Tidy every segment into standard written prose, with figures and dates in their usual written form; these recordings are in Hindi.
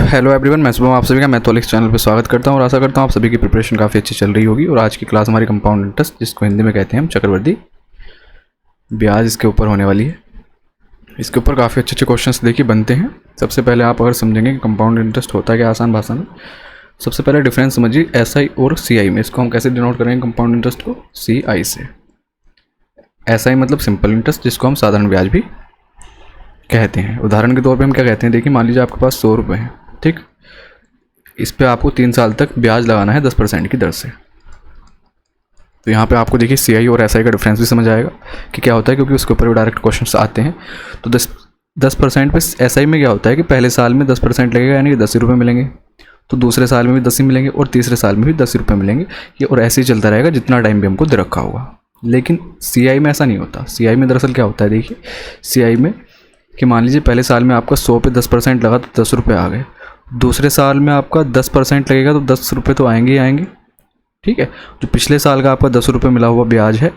हेलो एवरीवन, मैं शुभम आप सभी का मैथोलिक्स चैनल पर स्वागत करता हूं और आशा करता हूं आप सभी की प्रिपरेशन काफ़ी अच्छी चल रही होगी। और आज की क्लास हमारी कंपाउंड इंटरेस्ट, जिसको हिंदी में कहते हैं हम चक्रवृद्धि ब्याज, इसके ऊपर होने वाली है। इसके ऊपर काफ़ी अच्छे अच्छे क्वेश्चंस देखिए बनते हैं। सबसे पहले आप अगर समझेंगे कि कंपाउंड इंटरेस्ट होता है क्या आसान भाषा में, सबसे पहले डिफरेंस समझिए SI और CI में। इसको हम कैसे डिनोट करेंगे कंपाउंड इंटरेस्ट को? CI से। SI मतलब सिंपल इंटरेस्ट, जिसको हम साधारण ब्याज भी कहते हैं। उदाहरण के तौर पे हम क्या कहते हैं, देखिए मान लीजिए आपके पास 100 रुपये हैं, ठीक। इस पे आपको 3 साल तक ब्याज लगाना है 10% की दर से। तो यहाँ पे आपको देखिए CI और SI का डिफरेंस भी समझ आएगा कि क्या होता है, क्योंकि उसके ऊपर भी डायरेक्ट क्वेश्चंस आते हैं। तो 10% पे SI में क्या होता है कि पहले साल में 10% लगेगा, यानी कि 10 रुपये मिलेंगे। तो दूसरे साल में भी 10 ही मिलेंगे और तीसरे साल में भी 10 रुपये मिलेंगे। ये और ऐसे ही चलता रहेगा जितना टाइम भी हमको दे रखा होगा। लेकिन CI में ऐसा नहीं होता। CI में दरअसल क्या होता है, देखिए CI में कि मान लीजिए पहले साल में आपका 100 पे 10% लगा तो 10 रुपये आ गए। दूसरे साल में आपका 10% लगेगा तो 10 रुपये तो आएंगे ही आएंगे, ठीक है। जो पिछले साल का आपका 10 रुपये मिला हुआ ब्याज है,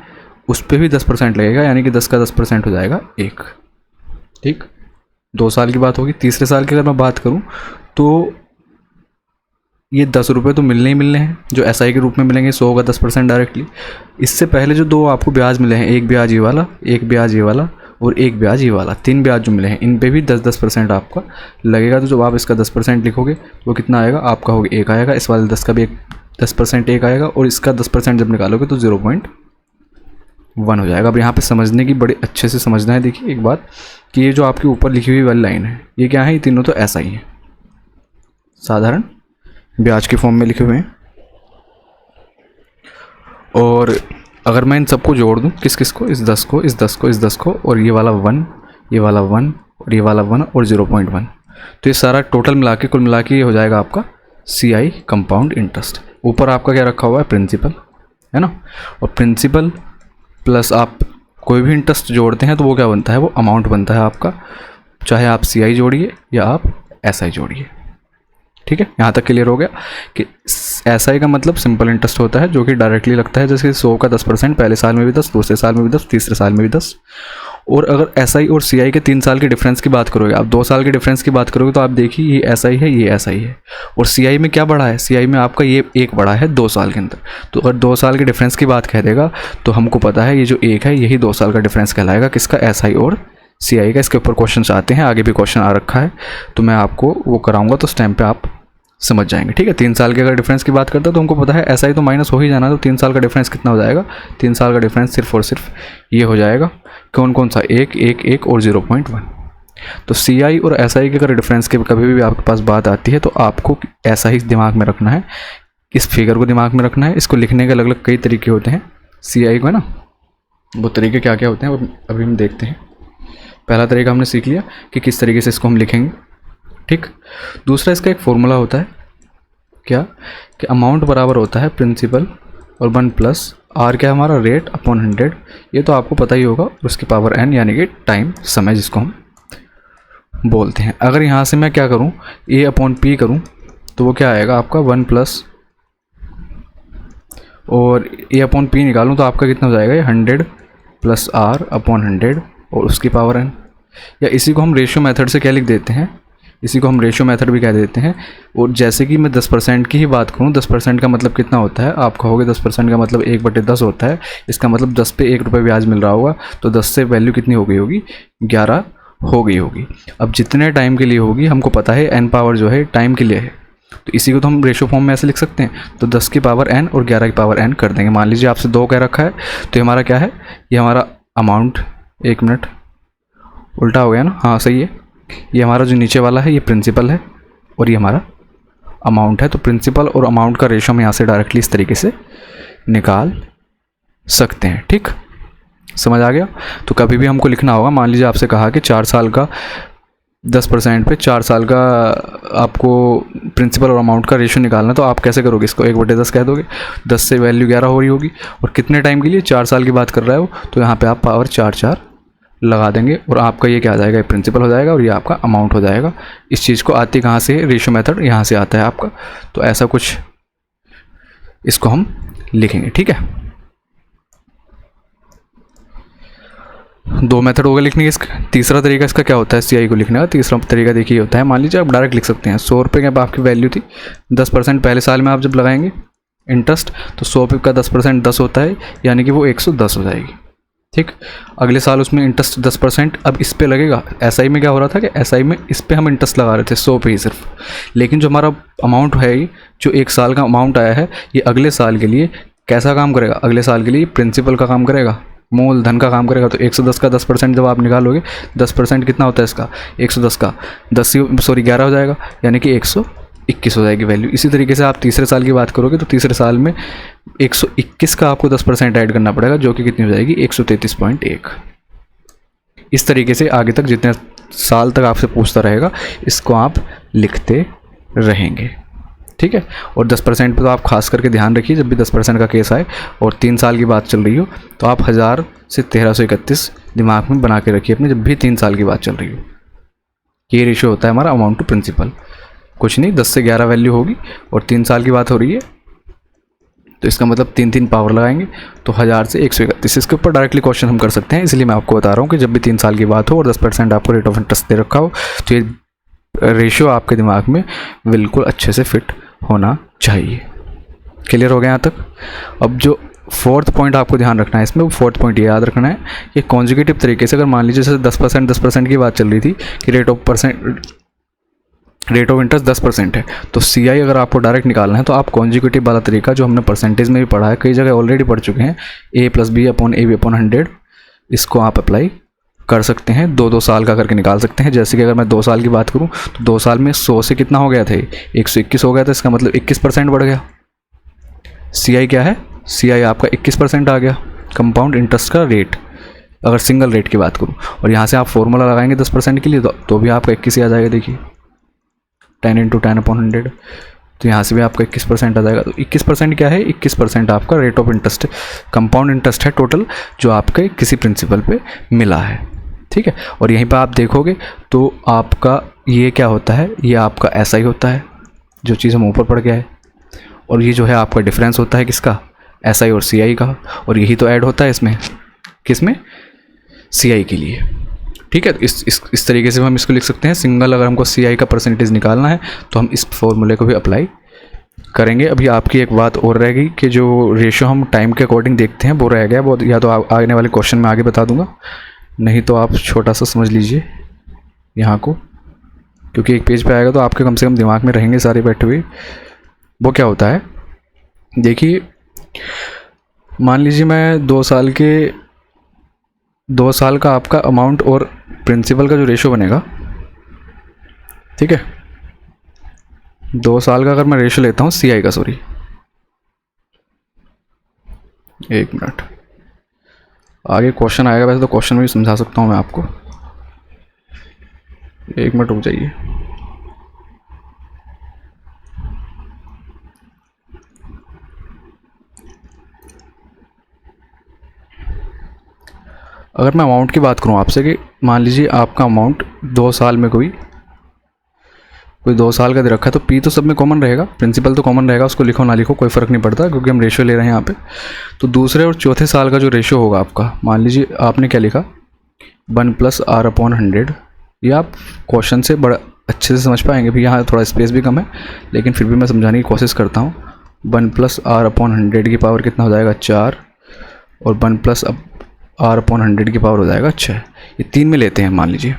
उस पर भी 10% लगेगा, यानी कि 10 का 10% हो जाएगा 1, ठीक। 2 साल की बात होगी। तीसरे साल की अगर मैं बात करूँ तो ये 10 रुपये तो मिलने ही मिलने हैं, जो SI के रूप में मिलेंगे 100 का 10% डायरेक्टली। इससे पहले जो 2 आपको ब्याज मिले हैं, एक ब्याज ये वाला, एक ब्याज ये वाला और एक ब्याज ये वाला, 3 ब्याज जो मिले हैं, इन पे भी 10% आपका लगेगा। तो जब आप इसका 10% लिखोगे तो वो कितना आएगा आपका? होगा 1 आएगा। इस वाले 10 का भी 10% 1 आएगा और इसका 10% जब निकालोगे तो 0.1 हो जाएगा। अब यहाँ पे समझने की बड़े अच्छे से समझना है। देखिए एक बात कि ये जो आपके ऊपर लिखी हुई वाली लाइन है, ये क्या है? ये तीनों तो SI है, साधारण ब्याज के फॉर्म में लिखे हुए हैं। और अगर मैं इन सबको जोड़ दूं, किस किस को? इस 10 को, इस 10 को, इस 10 को, और ये वाला 1, ये वाला 1 और ये वाला 1 और 0.1, तो ये सारा टोटल मिला के, कुल मिला के ये हो जाएगा आपका CI कंपाउंड इंटरेस्ट। ऊपर आपका क्या रखा हुआ है? प्रिंसिपल, है ना। और प्रिंसिपल प्लस आप कोई भी इंटरेस्ट जोड़ते हैं तो वो क्या बनता है? वो अमाउंट बनता है आपका, चाहे आप CI जोड़िए या आप SI जोड़िए, ठीक है। यहाँ तक क्लियर हो गया कि SI का मतलब सिंपल इंटरेस्ट होता है, जो कि डायरेक्टली लगता है। जैसे 100 का 10%, पहले साल में भी 10, दूसरे साल में भी 10, तीसरे साल में भी 10। और अगर SI और CI के 3 साल के डिफरेंस की बात करोगे, आप 2 साल के डिफरेंस की बात करोगे, तो आप देखिए ये SI है, ये SI है। और CI में क्या बढ़ा है? CI में आपका ये 1 बढ़ा है 2 साल के अंदर। तो अगर 2 साल के डिफरेंस की बात कह देगा तो हमको पता है ये जो 1 है यही 2 साल का डिफरेंस कहलाएगा। किसका? SI और CI का। इसके ऊपर क्वेश्चन आते हैं, आगे भी क्वेश्चन आ रखा है, तो मैं आपको वो कराऊंगा, तो उस टाइम पे आप समझ जाएंगे, ठीक है। 3 साल के अगर डिफरेंस की बात करते हैं तो हमको पता है SI तो माइनस हो ही जाना, तो 3 साल का डिफरेंस कितना हो जाएगा? 3 साल का डिफरेंस सिर्फ और सिर्फ ये हो जाएगा। कौन कौन सा? 1, 1, 1 और 0.1। तो CI और SI के अगर डिफरेंस के कभी भी आपके पास बात आती है तो आपको ऐसा ही दिमाग में रखना है, इस फिगर को दिमाग में रखना है। इसको लिखने के अलग अलग कई तरीके होते हैं CI को, है ना। वो तरीके क्या क्या होते हैं अभी हम देखते हैं। पहला तरीका हमने सीख लिया कि किस तरीके से इसको हम लिखेंगे, ठीक। दूसरा इसका एक फॉर्मूला होता है, क्या कि अमाउंट बराबर होता है प्रिंसिपल और 1 प्लस R, क्या हमारा? Rate upon 100। ये तो आपको पता ही होगा। उसकी पावर n, यानी कि टाइम, समय, जिसको हम बोलते हैं। अगर यहाँ से मैं क्या करूँ, A अपॉन P करूँ, तो वो क्या आएगा आपका? 1 प्लस, और A अपॉन P निकालूँ तो आपका कितना हो जाएगा? ये 100 प्लस R अपॉन 100 और उसकी पावर n। या इसी को हम रेशियो मेथड से क्या लिख देते हैं? इसी को हम रेशियो मेथड भी कह देते हैं। और जैसे कि मैं 10% की ही बात करूँ, 10% का मतलब कितना होता है? आप कहोगे 10% का मतलब 1/10 होता है। इसका मतलब 10 पे 1 रुपये ब्याज मिल रहा होगा, तो 10 से वैल्यू कितनी हो गई होगी? 11 हो गई होगी। अब जितने टाइम के लिए होगी, हमको पता है n पावर जो है टाइम के लिए है, तो इसी को तो हम रेशियो फॉर्म में ऐसे लिख सकते हैं। तो 10 की पावर n और 11 की पावर n कर देंगे। मान लीजिए आपसे 2 कह रखा है, तो ये हमारा क्या है? ये हमारा अमाउंट, 1 मिनट, उल्टा हो गया ना, हाँ सही है। ये हमारा जो नीचे वाला है ये प्रिंसिपल है और ये हमारा अमाउंट है। तो प्रिंसिपल और अमाउंट का रेशो हम यहाँ से डायरेक्टली इस तरीके से निकाल सकते हैं, ठीक। समझ आ गया? तो कभी भी हमको लिखना होगा, मान लीजिए आपसे कहा कि 4 साल का 10% पे 4 साल का आपको प्रिंसिपल और अमाउंट का रेशो निकालना, तो आप कैसे करोगे? इसको 1/10 कह दोगे। 10 से वैल्यू 11 हो रही होगी, और कितने टाइम के लिए? 4 साल की बात कर रहा है वो, तो यहाँ पर आप पावर 4 लगा देंगे और आपका ये क्या आ जाएगा? प्रिंसिपल हो जाएगा और ये आपका अमाउंट हो जाएगा। इस चीज़ को आती कहाँ से? रेशियो मेथड यहाँ से आता है आपका। तो ऐसा कुछ इसको हम लिखेंगे, ठीक है। दो मेथड हो गए लिखने के इसका। तीसरा तरीका इसका क्या होता है CI को लिखने का? तीसरा तरीका देखिए होता है, मान लीजिए आप डायरेक्ट लिख सकते हैं 100 रुपये की अब आपकी वैल्यू थी, 10% पहले साल में आप जब लगाएंगे इंटरेस्ट, तो 100 रुपये का 10% 10 होता है, यानी कि वो 110 हो जाएगी। ठीक, अगले साल उसमें इंटरेस्ट 10% अब इस पे लगेगा। SI में क्या हो रहा था कि SI में इस पे हम इंटरेस्ट लगा रहे थे 100 पे ही सिर्फ, लेकिन जो हमारा अमाउंट है ये जो 1 साल का अमाउंट आया है, ये अगले साल के लिए कैसा काम करेगा? अगले साल के लिए प्रिंसिपल का काम करेगा, मूलधन का काम करेगा। तो 110 का 10% जब आप निकालोगे, 10% कितना होता है इसका? 110 का 11 हो जाएगा, यानी कि 121 हो जाएगी वैल्यू। इसी तरीके से आप तीसरे साल की बात करोगे तो तीसरे साल में 121 का आपको 10% ऐड करना पड़ेगा, जो कि कितनी हो जाएगी? 133.1। इस तरीके से आगे तक जितने साल तक आपसे पूछता रहेगा इसको आप लिखते रहेंगे। ठीक है, और 10% पे तो आप खास करके ध्यान रखिए, जब भी 10% का केस आए और 3 साल की बात चल रही हो तो आप 1000 से 1331 दिमाग में बना के रखिए अपने, जब भी 3 साल की बात चल रही हो। ये रेशियो होता है हमारा अमाउंट टू प्रिंसिपल। कुछ नहीं, 10 से 11 वैल्यू होगी और 3 साल की बात हो रही है, तो इसका मतलब 3 पावर लगाएंगे तो 1000 से 131। इसके ऊपर डायरेक्टली क्वेश्चन हम कर सकते हैं, इसलिए मैं आपको बता रहा हूँ कि जब भी 3 साल की बात हो और 10% आपको रेट ऑफ इंटरेस्ट दे रखा हो तो ये रेशियो आपके दिमाग में बिल्कुल अच्छे से फिट होना चाहिए। क्लियर हो गया यहाँ तक? अब जो 4th पॉइंट आपको ध्यान रखना है इसमें, वो 4th पॉइंट ये याद रखना है कि कॉन्जुगेटिव तरीके से, अगर मान लीजिए जैसे 10% की बात चल रही थी कि रेट ऑफ इंटरेस्ट 10% है, तो CI अगर आपको डायरेक्ट निकालना है तो आप कॉन्जुगेटिव वाला तरीका जो हमने परसेंटेज में भी पढ़ा है, कई जगह ऑलरेडी पढ़ चुके हैं, A+B/AB/100, इसको आप अप्लाई कर सकते हैं। 2 साल का करके निकाल सकते हैं। जैसे कि अगर मैं 2 साल की बात करूं तो 2 साल में 100 से कितना हो गया था? 121 हो गया था, इसका मतलब 21% बढ़ गया। CI क्या है? CI आपका 21% आ गया, कंपाउंड इंटरेस्ट का रेट, अगर सिंगल रेट की बात करूं। और यहाँ से आप फॉर्मूला लगाएंगे 10% के लिए तो भी आपका 21 ही आ जाएगा। देखिए 10 × 10/100, तो यहाँ से भी आपका 21% आ जाएगा। तो 21% क्या है? 21% आपका rate of interest, compound interest है टोटल, जो आपके किसी प्रिंसिपल पे मिला है। ठीक है, और यहीं पर आप देखोगे तो आपका ये क्या होता है? ये आपका SI होता है, जो चीज़ हम ऊपर पढ़ के आए, और ये जो है आपका डिफरेंस होता है किसका? SI और CI का, और यही तो ऐड होता है इसमें, किसमें? CI के लिए। ठीक है, इस तरीके से हम इसको लिख सकते हैं। सिंगल अगर हमको CI का परसेंटेज निकालना है तो हम इस फॉर्मूले को भी अप्लाई करेंगे। अभी आपकी एक बात और रह गई कि जो रेशियो हम टाइम के अकॉर्डिंग देखते हैं वो रह गया बहुत, या तो आने वाले क्वेश्चन में आगे बता दूंगा, नहीं तो आप छोटा सा समझ लीजिए यहाँ को, क्योंकि एक पेज पे आएगा तो आपके कम से कम दिमाग में रहेंगे सारे बैठे हुए। वो क्या होता है? देखिए, मान लीजिए मैं 2 साल का आपका अमाउंट और प्रिंसिपल का जो रेशियो बनेगा, ठीक है, 2 साल का अगर मैं रेशियो लेता हूँ CI का, सॉरी 1 मिनट, आगे क्वेश्चन आएगा, वैसे तो क्वेश्चन में भी समझा सकता हूँ मैं आपको, 1 मिनट रुक जाइए। अगर मैं अमाउंट की बात करूं आपसे कि मान लीजिए आपका अमाउंट 2 साल में कोई 2 साल का दे रखा है, तो P तो सब में कॉमन रहेगा, प्रिंसिपल तो कॉमन रहेगा, उसको लिखो ना लिखो कोई फ़र्क नहीं पड़ता, क्योंकि हम रेशियो ले रहे हैं यहाँ पे। तो दूसरे और चौथे साल का जो रेशियो होगा आपका, मान लीजिए आपने क्या लिखा, 1 + R/100, ये आप क्वेश्चन से बड़ा अच्छे से समझ पाएंगे भी, यहाँ थोड़ा स्पेस भी कम है, लेकिन फिर भी मैं समझाने की कोशिश करता हूँ। 1 + R/100 की पावर कितना हो जाएगा? 4, और 1 + R/100 की पावर हो जाएगा 6। ये 3 में लेते हैं, मान लीजिए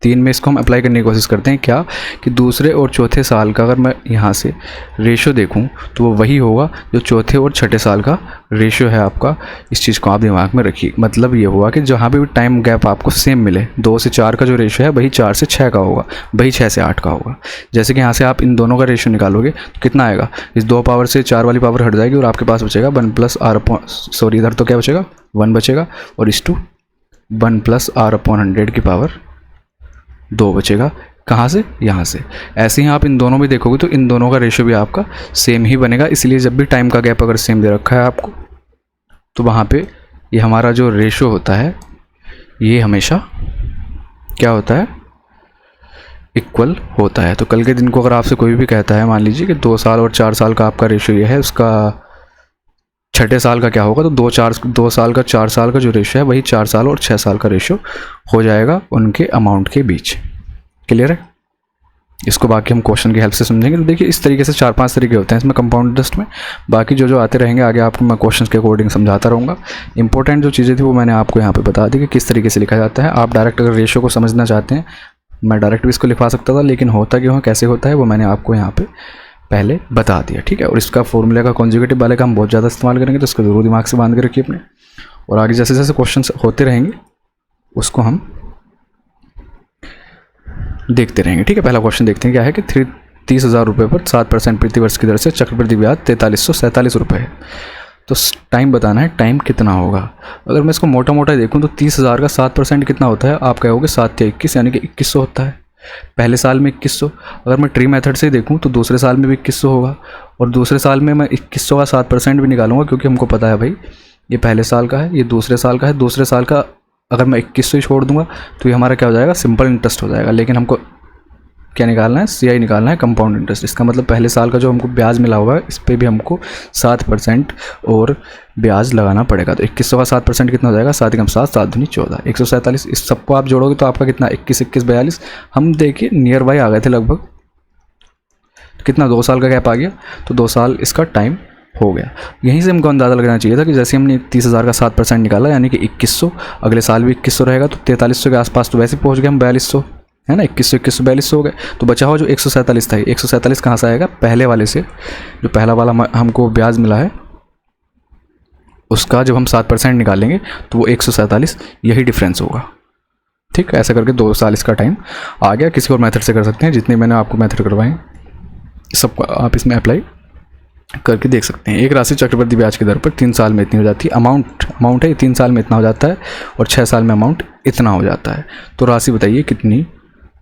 3 में इसको हम अप्लाई करने की कोशिश करते हैं। क्या कि दूसरे और चौथे साल का अगर मैं यहाँ से रेशियो देखूँ तो वो वही होगा जो चौथे और छठे साल का रेशियो है आपका। इस चीज़ को आप दिमाग में रखिए। मतलब ये हुआ कि जहाँ पे भी टाइम गैप आपको सेम मिले, 2 से 4 का जो रेशियो है वही 4 से 6 का होगा, वही 6 से 8 का होगा। जैसे कि यहाँ से आप इन दोनों का रेशियो निकालोगे तो कितना आएगा? इस 2 पावर से 4 वाली पावर हट जाएगी और आपके पास बचेगा 1 + R, सॉरी इधर तो क्या बचेगा? 1 बचेगा, और इस 1 + R/100 की पावर 2 बचेगा। कहाँ से? यहाँ से। ऐसे ही आप इन दोनों में देखोगे तो इन दोनों का रेशियो भी आपका सेम ही बनेगा। इसलिए जब भी टाइम का गैप अगर सेम दे रखा है आपको, तो वहाँ पे ये हमारा जो रेशियो होता है ये हमेशा क्या होता है? इक्वल होता है। तो कल के दिन को अगर आपसे कोई भी कहता है, मान लीजिए कि 2 साल और 4 साल का आपका रेशियो ये है, उसका छठे साल का क्या होगा, तो 2 साल का 4 साल का जो रेशो है वही 4 साल और 6 साल का रेशो हो जाएगा उनके अमाउंट के बीच। क्लियर है? इसको बाकी हम क्वेश्चन की हेल्प से समझेंगे। तो देखिए इस तरीके से 4-5 तरीके होते हैं इसमें कंपाउंड इंटरेस्ट में। बाकी जो आते रहेंगे आगे आपको मैं क्वेश्चन के अकॉर्डिंग समझाता रहूँगा। इंपॉर्टेंट जो चीज़ें थी वो मैंने आपको यहाँ पे बता दी कि किस तरीके से लिखा जाता है। आप डायरेक्ट अगर रेशो को समझना चाहते हैं, मैं डायरेक्ट भी इसको लिखवा सकता था, लेकिन होता क्यों है, कैसे होता है, वो मैंने आपको यहाँ पे पहले बता दिया। ठीक है? और इसका फॉर्मूले का कॉन्जुगेटिव वाले का हम बहुत ज़्यादा इस्तेमाल करेंगे, तो इसको जरूर दिमाग से बांध के रखिए अपने। और आगे जैसे जैसे क्वेश्चन होते रहेंगे उसको हम देखते रहेंगे। ठीक है? पहला क्वेश्चन देखते हैं क्या है कि 30,000 रुपये पर 7% प्रतिवर्ष की दर से चक्रवृद्धि ब्याज 4347 रुपये है। तो टाइम बताना है, टाइम कितना होगा। अगर मैं इसको मोटा मोटा देखूं तो 30,000 का 7% कितना होता है, आप कहोगे 7 या 21, यानी कि 2100 होता है। पहले साल में 2100। अगर मैं ट्री मेथड से देखूं तो दूसरे साल में भी 2100 होगा, और दूसरे साल में मैं 2100 का 7% भी निकालूंगा, क्योंकि हमको पता है भाई ये पहले साल का है, ये दूसरे साल का है। दूसरे साल का अगर मैं 2100 ही छोड़ दूंगा तो ये हमारा क्या हो जाएगा, सिंपल इंटरेस्ट हो जाएगा। लेकिन हमको क्या निकालना है, CI निकालना है, कंपाउंड इंटरेस्ट। इसका मतलब पहले साल का जो हमको ब्याज मिला हुआ है इस पर भी हमको 7% और ब्याज लगाना पड़ेगा। तो 2100 का 7% कितना हो जाएगा, 7 × 7 7 दूनी 14, 147। इस सबको आप जोड़ोगे तो आपका कितना, 21 21 42। हम देखिए नियर बाई आ गए थे लगभग। कितना, 2 साल का गैप आ गया, तो 2 साल इसका टाइम हो गया। यहीं से हमको अंदाज़ा लगाना चाहिए था कि जैसे हमने 30,000 का 7% निकाला, यानी कि 2100, अगले साल भी 2100 रहेगा, तो 4300 के आसपास तो वैसे पहुँच गए हम, 4200 है ना, 2100 4200 हो गए। तो बचा हुआ जो 147 था, 147 कहाँ से आएगा, पहले वाले से। जो पहला वाला हमको ब्याज मिला है उसका जब हम 7% निकालेंगे तो वो 147, यही डिफरेंस होगा। ठीक, ऐसा करके 2 साल इसका टाइम आ गया। किसी और मेथड से कर सकते हैं, जितने मैंने आपको मेथड करवाए सबको आप इसमें अप्लाई करके देख सकते हैं। एक राशि चक्रवृद्धि ब्याज की दर पर 3 साल में इतनी हो जाती है। अमाउंट है 3 साल में इतना हो जाता है, और 6 साल में अमाउंट इतना हो जाता है। तो राशि बताइए कितनी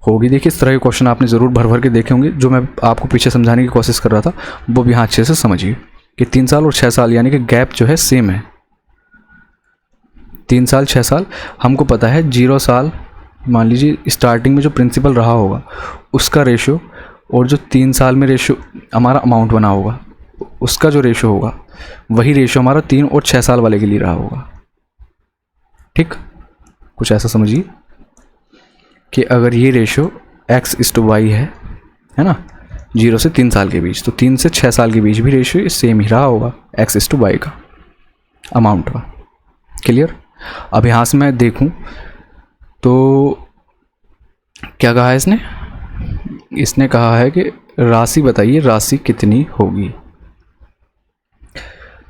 होगी। देखिए इस तरह के क्वेश्चन आपने ज़रूर भर के देखे होंगे। जो मैं आपको पीछे समझाने की कोशिश कर रहा था वो भी यहाँ अच्छे से समझिए कि 3 साल और 6 साल यानी कि गैप जो है सेम है। 3 साल 6 साल हमको पता है। 0 साल मान लीजिए स्टार्टिंग में जो प्रिंसिपल रहा होगा उसका रेशो, और जो 3 साल में रेशो हमारा अमाउंट बना होगा उसका जो रेशो होगा वही रेशो हमारा 3 और 6 साल वाले के लिए रहा होगा। ठीक, कुछ ऐसा समझिए कि अगर ये रेशो x/y है ना, 0 से 3 साल के बीच, तो 3 से 6 साल के बीच भी रेशो सेम ही रहा होगा x/y का, अमाउंट का। क्लियर? अब यहाँ से मैं देखूँ तो क्या कहा है इसने कहा है कि राशि बताइए, राशि कितनी होगी।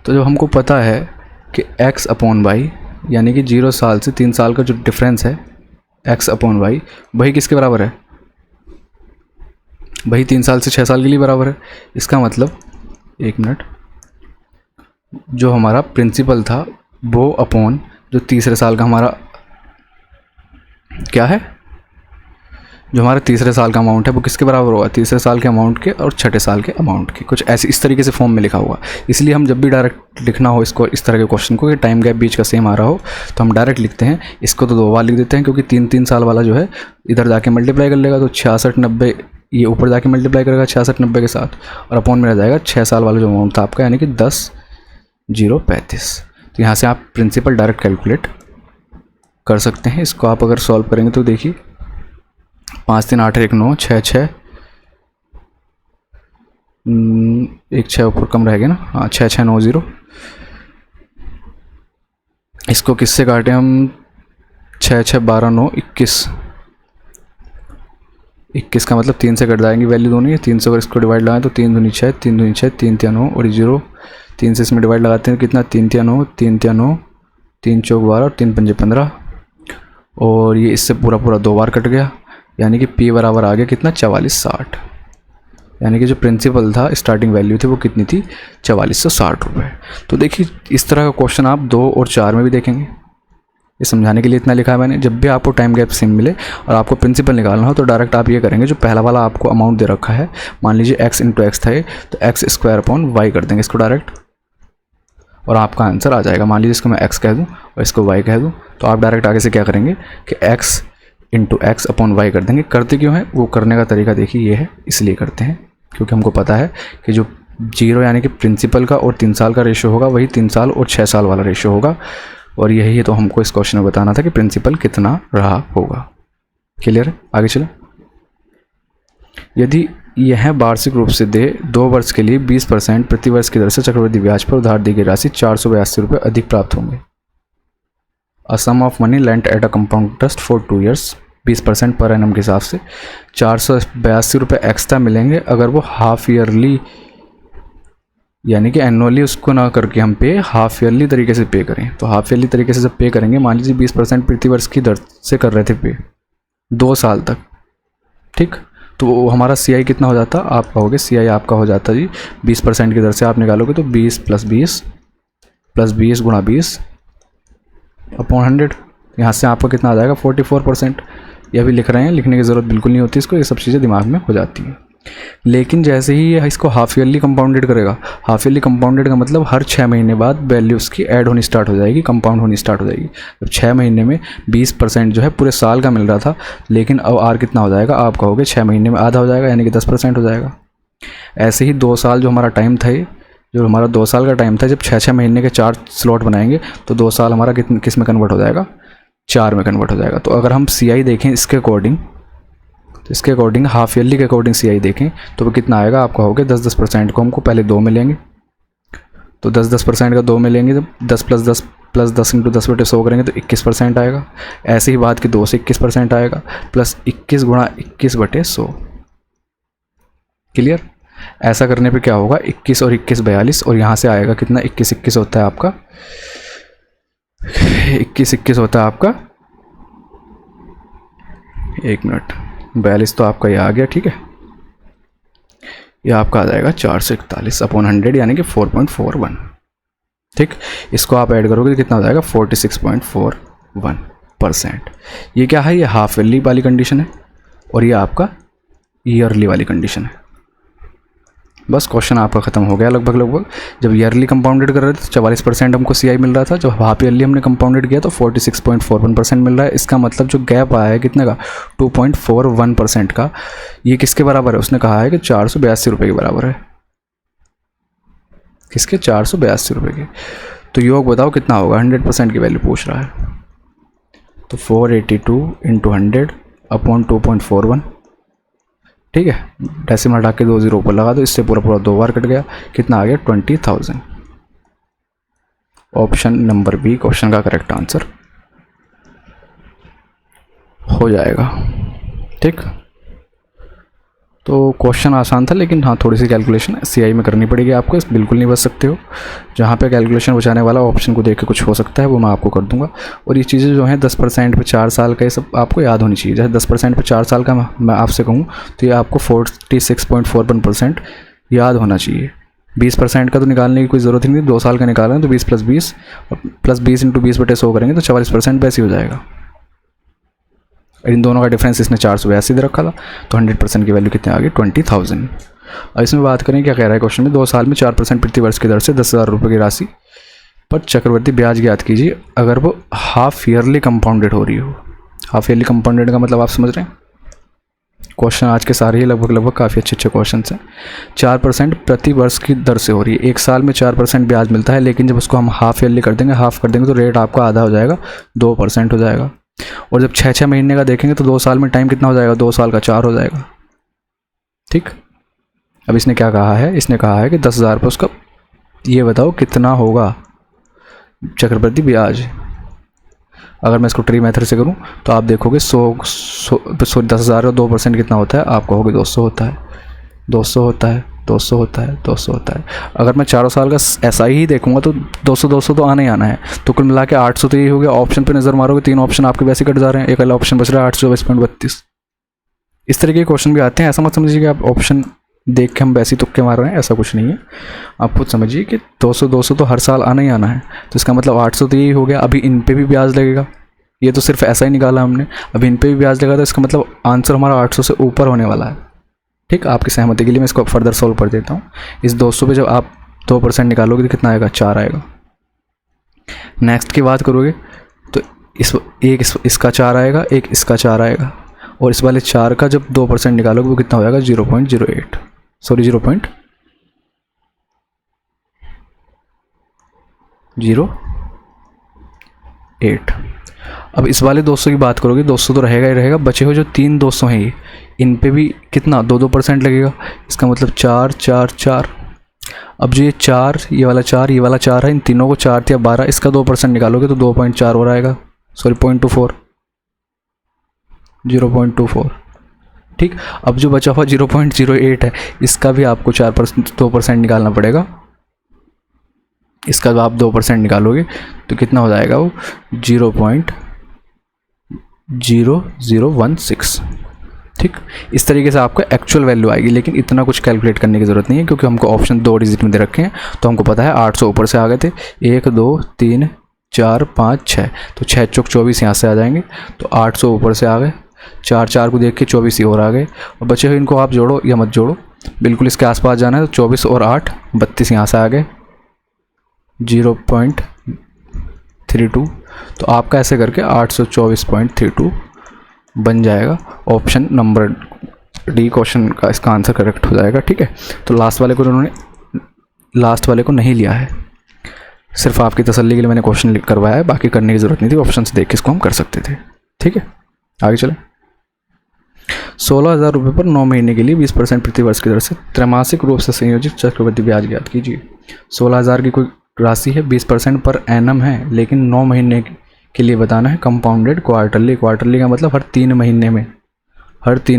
तो जो हमको पता है कि x/y यानी कि 0 साल से 3 साल का जो डिफरेंस है x/y, वही किसके बराबर है, वही 3 साल से 6 साल के लिए बराबर है। इसका मतलब, एक मिनट, जो हमारा प्रिंसिपल था वो अपॉन जो तीसरे साल का हमारा क्या है, जो हमारा तीसरे साल का अमाउंट है वो किसके बराबर होगा, तीसरे साल के अमाउंट के और छठे साल के अमाउंट के। कुछ ऐसे इस तरीके से फॉर्म में लिखा हुआ। इसलिए हम जब भी डायरेक्ट लिखना हो इसको, इस तरह के क्वेश्चन को, कि टाइम गैप बीच का सेम आ रहा हो, तो हम डायरेक्ट लिखते हैं। इसको तो 2 बार लिख देते हैं, क्योंकि 3 साल वाला जो है इधर जाके मल्टीप्लाई कर लेगा, तो 66 90 ये ऊपर जाके मल्टीप्लाई करेगा 66 90 के साथ, और अपॉन में रह जाएगा 6 साल वाला जो अमाउंट था आपका, यानी कि 10,035। तो यहाँ से आप प्रिंसिपल डायरेक्ट कैलकुलेट कर सकते हैं। इसको आप अगर सॉल्व करेंगे तो देखिए 5 3 8 1 9 6 6 एक 6 ऊपर कम रह गया ना, हाँ 6 6 9 0। इसको किससे काटें हम, 6 6 12 9 21। 21 का मतलब 3 से कट जाएंगी वैल्यू दोनों ही। 3 से अगर इसको डिवाइड लगाएं तो 3 दूनी 6 3 दूनी 6 3 3 9 और 0। 3 से इसमें डिवाइड लगाते हैं कितना, 3 3 9 3 3 9 3 4 12 और 3 5 15, और ये इससे पूरा 2 बार कट गया, यानी कि P बराबर आ गया कितना, 4460। यानी कि जो प्रिंसिपल था स्टार्टिंग वैल्यू थी वो कितनी थी, 4460 रुपये। तो देखिए इस तरह का क्वेश्चन आप 2 और 4 में भी देखेंगे। ये समझाने के लिए इतना लिखा है मैंने। जब भी आपको टाइम गैप सेम मिले और आपको प्रिंसिपल निकालना हो तो डायरेक्ट आप ये करेंगे, जो पहला वाला आपको अमाउंट दे रखा है, मान लीजिए x/x था ये, तो x² कर देंगे इसको डायरेक्ट, और आपका आंसर आ जाएगा। मान लीजिए इसको मैं x कह दूँ और इसको y कह दूँ, तो आप डायरेक्ट आगे से क्या करेंगे कि x/y कर देंगे। करते क्यों है वो करने का तरीका देखिए, ये है, इसलिए करते हैं क्योंकि हमको पता है कि जो जीरो यानी कि प्रिंसिपल का और 3 साल का रेशो होगा, वही 3 साल और 6 साल वाला रेशो होगा। और यही है तो हमको इस क्वेश्चन में बताना था कि प्रिंसिपल कितना रहा होगा। क्लियर है? आगे चलो। यदि यह वार्षिक रूप से दे 2 वर्ष के लिए 20% प्रति वर्ष की दर से चक्रवृद्धि ब्याज पर उधार दी गई राशि 482 रुपये अधिक प्राप्त होंगे। A sum of money lent at a compound interest for 2 years 20% पर एनम के हिसाब से 482 रुपये एक्स्ट्रा मिलेंगे अगर वो हाफ ईयरली यानी कि एनुअली उसको ना करके हम पे हाफ ईयरली तरीके से पे करें। तो हाफ ईयरली तरीके से जब पे करेंगे, मान लीजिए 20% प्रति वर्ष की दर से कर रहे थे पे 2 साल तक, ठीक, तो हमारा CI कितना हो जाता? आप कहोगे CI आपका हो जाता जी 20% की दर से आप निकालोगे तो 20 + 20 + 20 × 20 अपॉन 100। यहाँ से आपका कितना आ जाएगा? 44%। यह भी लिख रहे हैं, लिखने की ज़रूरत बिल्कुल नहीं होती इसको, ये सब चीज़ें दिमाग में हो जाती हैं। लेकिन जैसे ही ये इसको हाफ ईयरली कंपाउंडेड करेगा, हाफ ईयरली कंपाउंडेड का मतलब हर 6 महीने बाद वैल्यू उसकी ऐड होनी स्टार्ट हो जाएगी, कंपाउंड होनी स्टार्ट हो जाएगी। जब 6 महीने में 20% जो है पूरे साल का मिल रहा था, लेकिन अब आर कितना हो जाएगा? आप कहोगे 6 महीने में आधा हो जाएगा, यानी कि 10% हो जाएगा। ऐसे ही 2 साल जो हमारा टाइम था, जो हमारा 2 साल का टाइम था, जब 6-6 महीने के 4 स्लॉट बनाएंगे तो 2 साल हमारा किस में कन्वर्ट हो जाएगा? 4 में कन्वर्ट हो जाएगा। तो अगर हम CI देखें इसके अकॉर्डिंग, तो इसके अकॉर्डिंग हाफ ईयरली के अकॉर्डिंग CI देखें तो वो कितना आएगा? आप कहोगे 10% को हमको पहले 2 मिलेंगे, तो 10% का 2 मिलेंगे, जब 10 + 10 + 10 × 10/100 करेंगे तो 21% आएगा। ऐसे ही बात की 2 से 21% आएगा, प्लस 21 × 21/100। क्लियर? ऐसा करने पे क्या होगा? 21 और 21 42, और यहाँ से आएगा कितना? 21 होता है आपका, 21 होता है आपका, 1 मिनट, 42 तो आपका ये आ गया, ठीक है। ये आपका आ जाएगा 441 अपॉन 100 यानी कि 4.41, ठीक। इसको आप ऐड करोगे तो कितना हो जाएगा? 46.41%। ये क्या है? ये हाफ ईयरली वाली कंडीशन है और ये आपका ईयरली वाली कंडीशन है। बस क्वेश्चन आपका ख़त्म हो गया लगभग। जब ईयरली कंपाउंडेड कर रहे थे तो 44% हमको CI मिल रहा था, जब हाफ ईयरली हमने कंपाउंडेड किया तो 46.41% मिल रहा है। इसका मतलब जो गैप आया है कितने का? 2.41% का। ये किसके बराबर है? उसने कहा है कि 482 रुपये के बराबर है। किसके? 482 रुपये के। तो योग बताओ कितना होगा? 100% की वैल्यू पूछ रहा है, तो 482 × 100 अपॉन 2.41, ठीक है। डेसिमल हटा के 2 0 ऊपर लगा दो, इससे पूरा 2 बार कट गया, कितना आ गया? 20,000। ऑप्शन नंबर बी क्वेश्चन का करेक्ट आंसर हो जाएगा, ठीक। तो क्वेश्चन आसान था, लेकिन हाँ थोड़ी सी कैलकुलेशन CI में करनी पड़ेगी आपको, बिल्कुल नहीं बच सकते हो। जहाँ पे कैलकुलेशन बचाने वाला ऑप्शन को देख के कुछ हो सकता है वो मैं आपको कर दूंगा। और ये चीज़ें जो हैं 10% पे 4 साल का, ये सब आपको याद होनी चाहिए। जैसे 10% पे 4 साल का मैं आपसे कहूँ तो ये आपको 46.41% याद होना चाहिए। 20% का तो निकालने की कोई ज़रूरत ही नहीं, 2 साल का निकाल रहे हैं तो 20 + 20 + 20 × 20/100 करेंगे तो 44% वैसे ही हो जाएगा। इन दोनों का डिफरेंस इसने 482 दे रखा था, तो 100% की वैल्यू कितने आ गई? 20,000। और इसमें बात करें क्या कह रहा है क्वेश्चन में? 2 साल में 4% प्रति वर्ष की दर से 10,000 रुपये की राशि पर चक्रवृद्धि ब्याज ज्ञात कीजिए अगर वो हाफ ईयरली कंपाउंडेड हो रही हो। हाफ ईयरली कंपाउंडेड का मतलब आप समझ रहे हैं? क्वेश्चन आज के सारे ही लगभग काफ़ी अच्छे क्वेश्चन हैं। 4% प्रति वर्ष की दर से हो रही है, 1 साल में 4% ब्याज मिलता है, लेकिन जब उसको हम हाफ ईयरली कर देंगे, हाफ कर देंगे तो रेट आपका आधा हो जाएगा, 2% हो जाएगा। और जब 6-6 महीने का देखेंगे तो 2 साल में टाइम कितना हो जाएगा? 2 साल का 4 हो जाएगा, ठीक। अब इसने क्या कहा है? इसने कहा है कि 10,000 पर उसका, ये बताओ कितना होगा चक्रवृद्धि ब्याज। अगर मैं इसको ट्री मेथड से करूं तो आप देखोगे 10,000 का 2% कितना होता है? आप कहोगे 200 होता है, 200 होता है, 200 होता है, 200 होता है। अगर मैं 4 साल का SI ही देखूंगा तो 200 तो आना ही आना है, तो कुल मिला के 800 तो यही हो गया। ऑप्शन पे नज़र मारोगे 3 ऑप्शन आपके वैसे कट जा रहे हैं, एक अलग ऑप्शन बच रहा है 824.32। इस तरीके के क्वेश्चन भी आते हैं। ऐसा मत समझिए कि आप ऑप्शन देख के हम वैसे तुक्के मार रहे हैं, ऐसा कुछ नहीं है। आप खुद समझिए कि 200 तो हर साल आना ही आना है, तो इसका मतलब 800 तो यही हो गया। अभी इन पे भी ब्याज लगेगा, ये तो सिर्फ ऐसा ही निकाला हमने, अभी इन पे भी ब्याज लगा, तो इसका मतलब आंसर हमारा 800 से ऊपर होने वाला है, ठीक। आपकी सहमति के लिए मैं इसको फर्दर सॉल्व कर देता हूँ। इस 200 पे जब आप 2% निकालोगे तो कितना आएगा? 4 आएगा। नेक्स्ट की बात करोगे तो इसका 4 आएगा, एक इसका 4 आएगा, और इस वाले 4 का जब 2% निकालोगे वो कितना हो जाएगा? 0.08, सॉरी 0. 0.08। अब इस वाले 200 की बात करोगे, 200 तो रहेगा ही रहेगा, बचे हुए जो 3 200 हैं ये, इन पे भी कितना 2% लगेगा। इसका मतलब 4 4 4। अब जो ये 4, ये वाला 4, ये वाला 4 है, इन तीनों को 4 या 12, इसका 2% निकालोगे तो 2.4 और आएगा, सॉरी 0.24, 0.24। ठीक, अब जो बचा हुआ 0.08 है, इसका भी आपको 2% निकालना पड़ेगा। इसका जब आप 2% निकालोगे तो कितना हो जाएगा, वो 0.0016। ठीक, इस तरीके से आपका एक्चुअल वैल्यू आएगी, लेकिन इतना कुछ कैलकुलेट करने की ज़रूरत नहीं है, क्योंकि हमको ऑप्शन 2 डिजिट में दे रखे हैं। तो हमको पता है 800 ऊपर से आ गए थे, 1 2 3 4 5 6, तो 6 चौक 24 यहाँ से आ जाएंगे, तो 800 ऊपर से आ गए। 4 4 को देख के 24 ही और आ गए, और बचे हुए इनको आप जोड़ो या मत जोड़ो, बिल्कुल इसके आसपास जाना है। तो 24 और 8 32 यहाँ से आ गए, 0.32। तो आपका ऐसे करके 824.32 बन जाएगा। ऑप्शन नंबर डी क्वेश्चन का इसका आंसर करेक्ट हो जाएगा। ठीक है, तो लास्ट वाले को नहीं लिया है, सिर्फ आपकी तसल्ली के लिए मैंने क्वेश्चन करवाया है, बाकी करने की ज़रूरत नहीं थी, ऑप्शन से देख के इसको हम कर सकते थे। ठीक है, आगे चलें। 16,000 रुपये पर 9 महीने के लिए 20% प्रतिवर्ष की दर से त्रैमासिक रूप से संयोजित चक्रवृद्धि ब्याज ज्ञात कीजिए। 16,000 की कोई राशि है, 20% पर एनम है, लेकिन 9 महीने के लिए बताना है कंपाउंडेड क्वार्टरली। क्वार्टरली का मतलब हर 3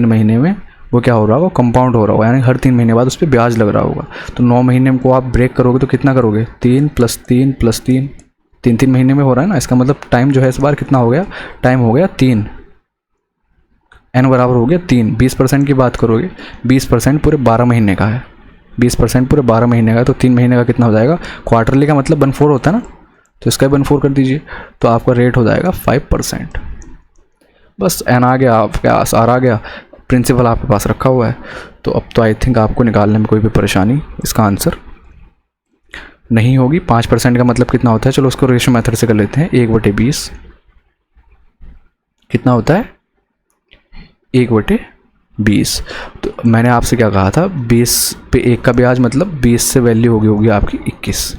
महीने में वो क्या हो रहा होगा, कंपाउंड हो रहा होगा, यानी हर 3 महीने बाद उस पर ब्याज लग रहा होगा। तो 9 महीने को आप ब्रेक करोगे तो कितना करोगे, 3 + 3 + 3, 3 महीने में हो रहा है ना। इसका मतलब टाइम जो है इस बार कितना हो गया, टाइम हो गया 3, n बराबर हो गया 3। 20% की बात करोगे, 20% पूरे 12 महीने का है, 20% पूरे 12 महीने का है, तो 3 महीने का कितना हो जाएगा। क्वार्टरली का मतलब 1/4 होता है ना, तो इसका 1/4 कर दीजिए, तो आपका रेट हो जाएगा 5%। बस n आ गया, आपके आसार आ गया, प्रिंसिपल आपके पास रखा हुआ है। तो अब तो आई थिंक आपको निकालने में कोई भी परेशानी इसका आंसर नहीं होगी। 5% का मतलब कितना होता है, चलो उसको रेशियो मेथड से कर लेते हैं। 1/20 कितना होता है, 1/20। तो मैंने आपसे क्या कहा था, 20 पे 1 का ब्याज मतलब 20 से वैल्यू होगी आपकी 21।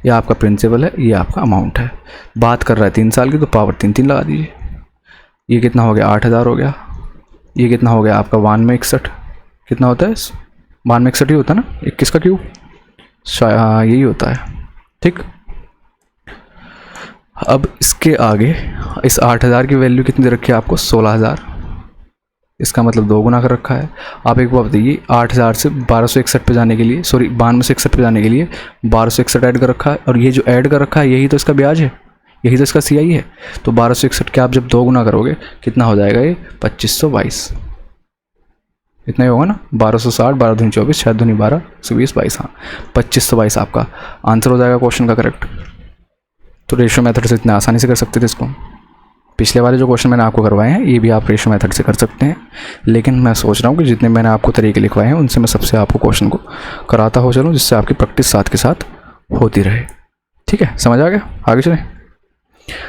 ये आपका प्रिंसिपल है, ये आपका अमाउंट है। बात कर रहा है 3 साल की, तो पावर 3 लगा दीजिए। ये कितना हो गया, 8,000 हो गया। ये कितना हो गया आपका 1 में 61, कितना होता है 1 में 61 ही होता है ना, 21 का क्यूब यही होता है। ठीक, अब इसके आगे इस 8,000 की वैल्यू कितनी दे रखी है आपको, 16,000। इसका मतलब 2 गुना कर रखा है। आप एक बार बताइए, 8,000 से 1261 पे जाने के लिए, सॉरी 92 से 61 पे जाने के लिए 1261 ऐड कर रखा है, और ये जो ऐड कर रखा है यही तो इसका ब्याज है, यही तो इसका CI है। तो 1261 के आप जब 2 गुना करोगे कितना हो जाएगा, ये 2522, इतना ही होगा ना। 1260, 12 दूनी 24, 6 दूनी 12, 120 22, हाँ 2522 आपका आंसर हो जाएगा क्वेश्चन का करेक्ट। तो रेशियो मेथड से इतने आसानी से कर सकते थे इसको। पिछले वाले जो क्वेश्चन मैंने आपको करवाए हैं ये भी आप रेशियो मेथड से कर सकते हैं, लेकिन मैं सोच रहा हूँ कि जितने मैंने आपको तरीके लिखवाए हैं उनसे मैं सबसे आपको क्वेश्चन को कराता हो चलूँ, जिससे आपकी प्रैक्टिस साथ के साथ होती रहे। ठीक है, समझ आ गया, आगे चलें।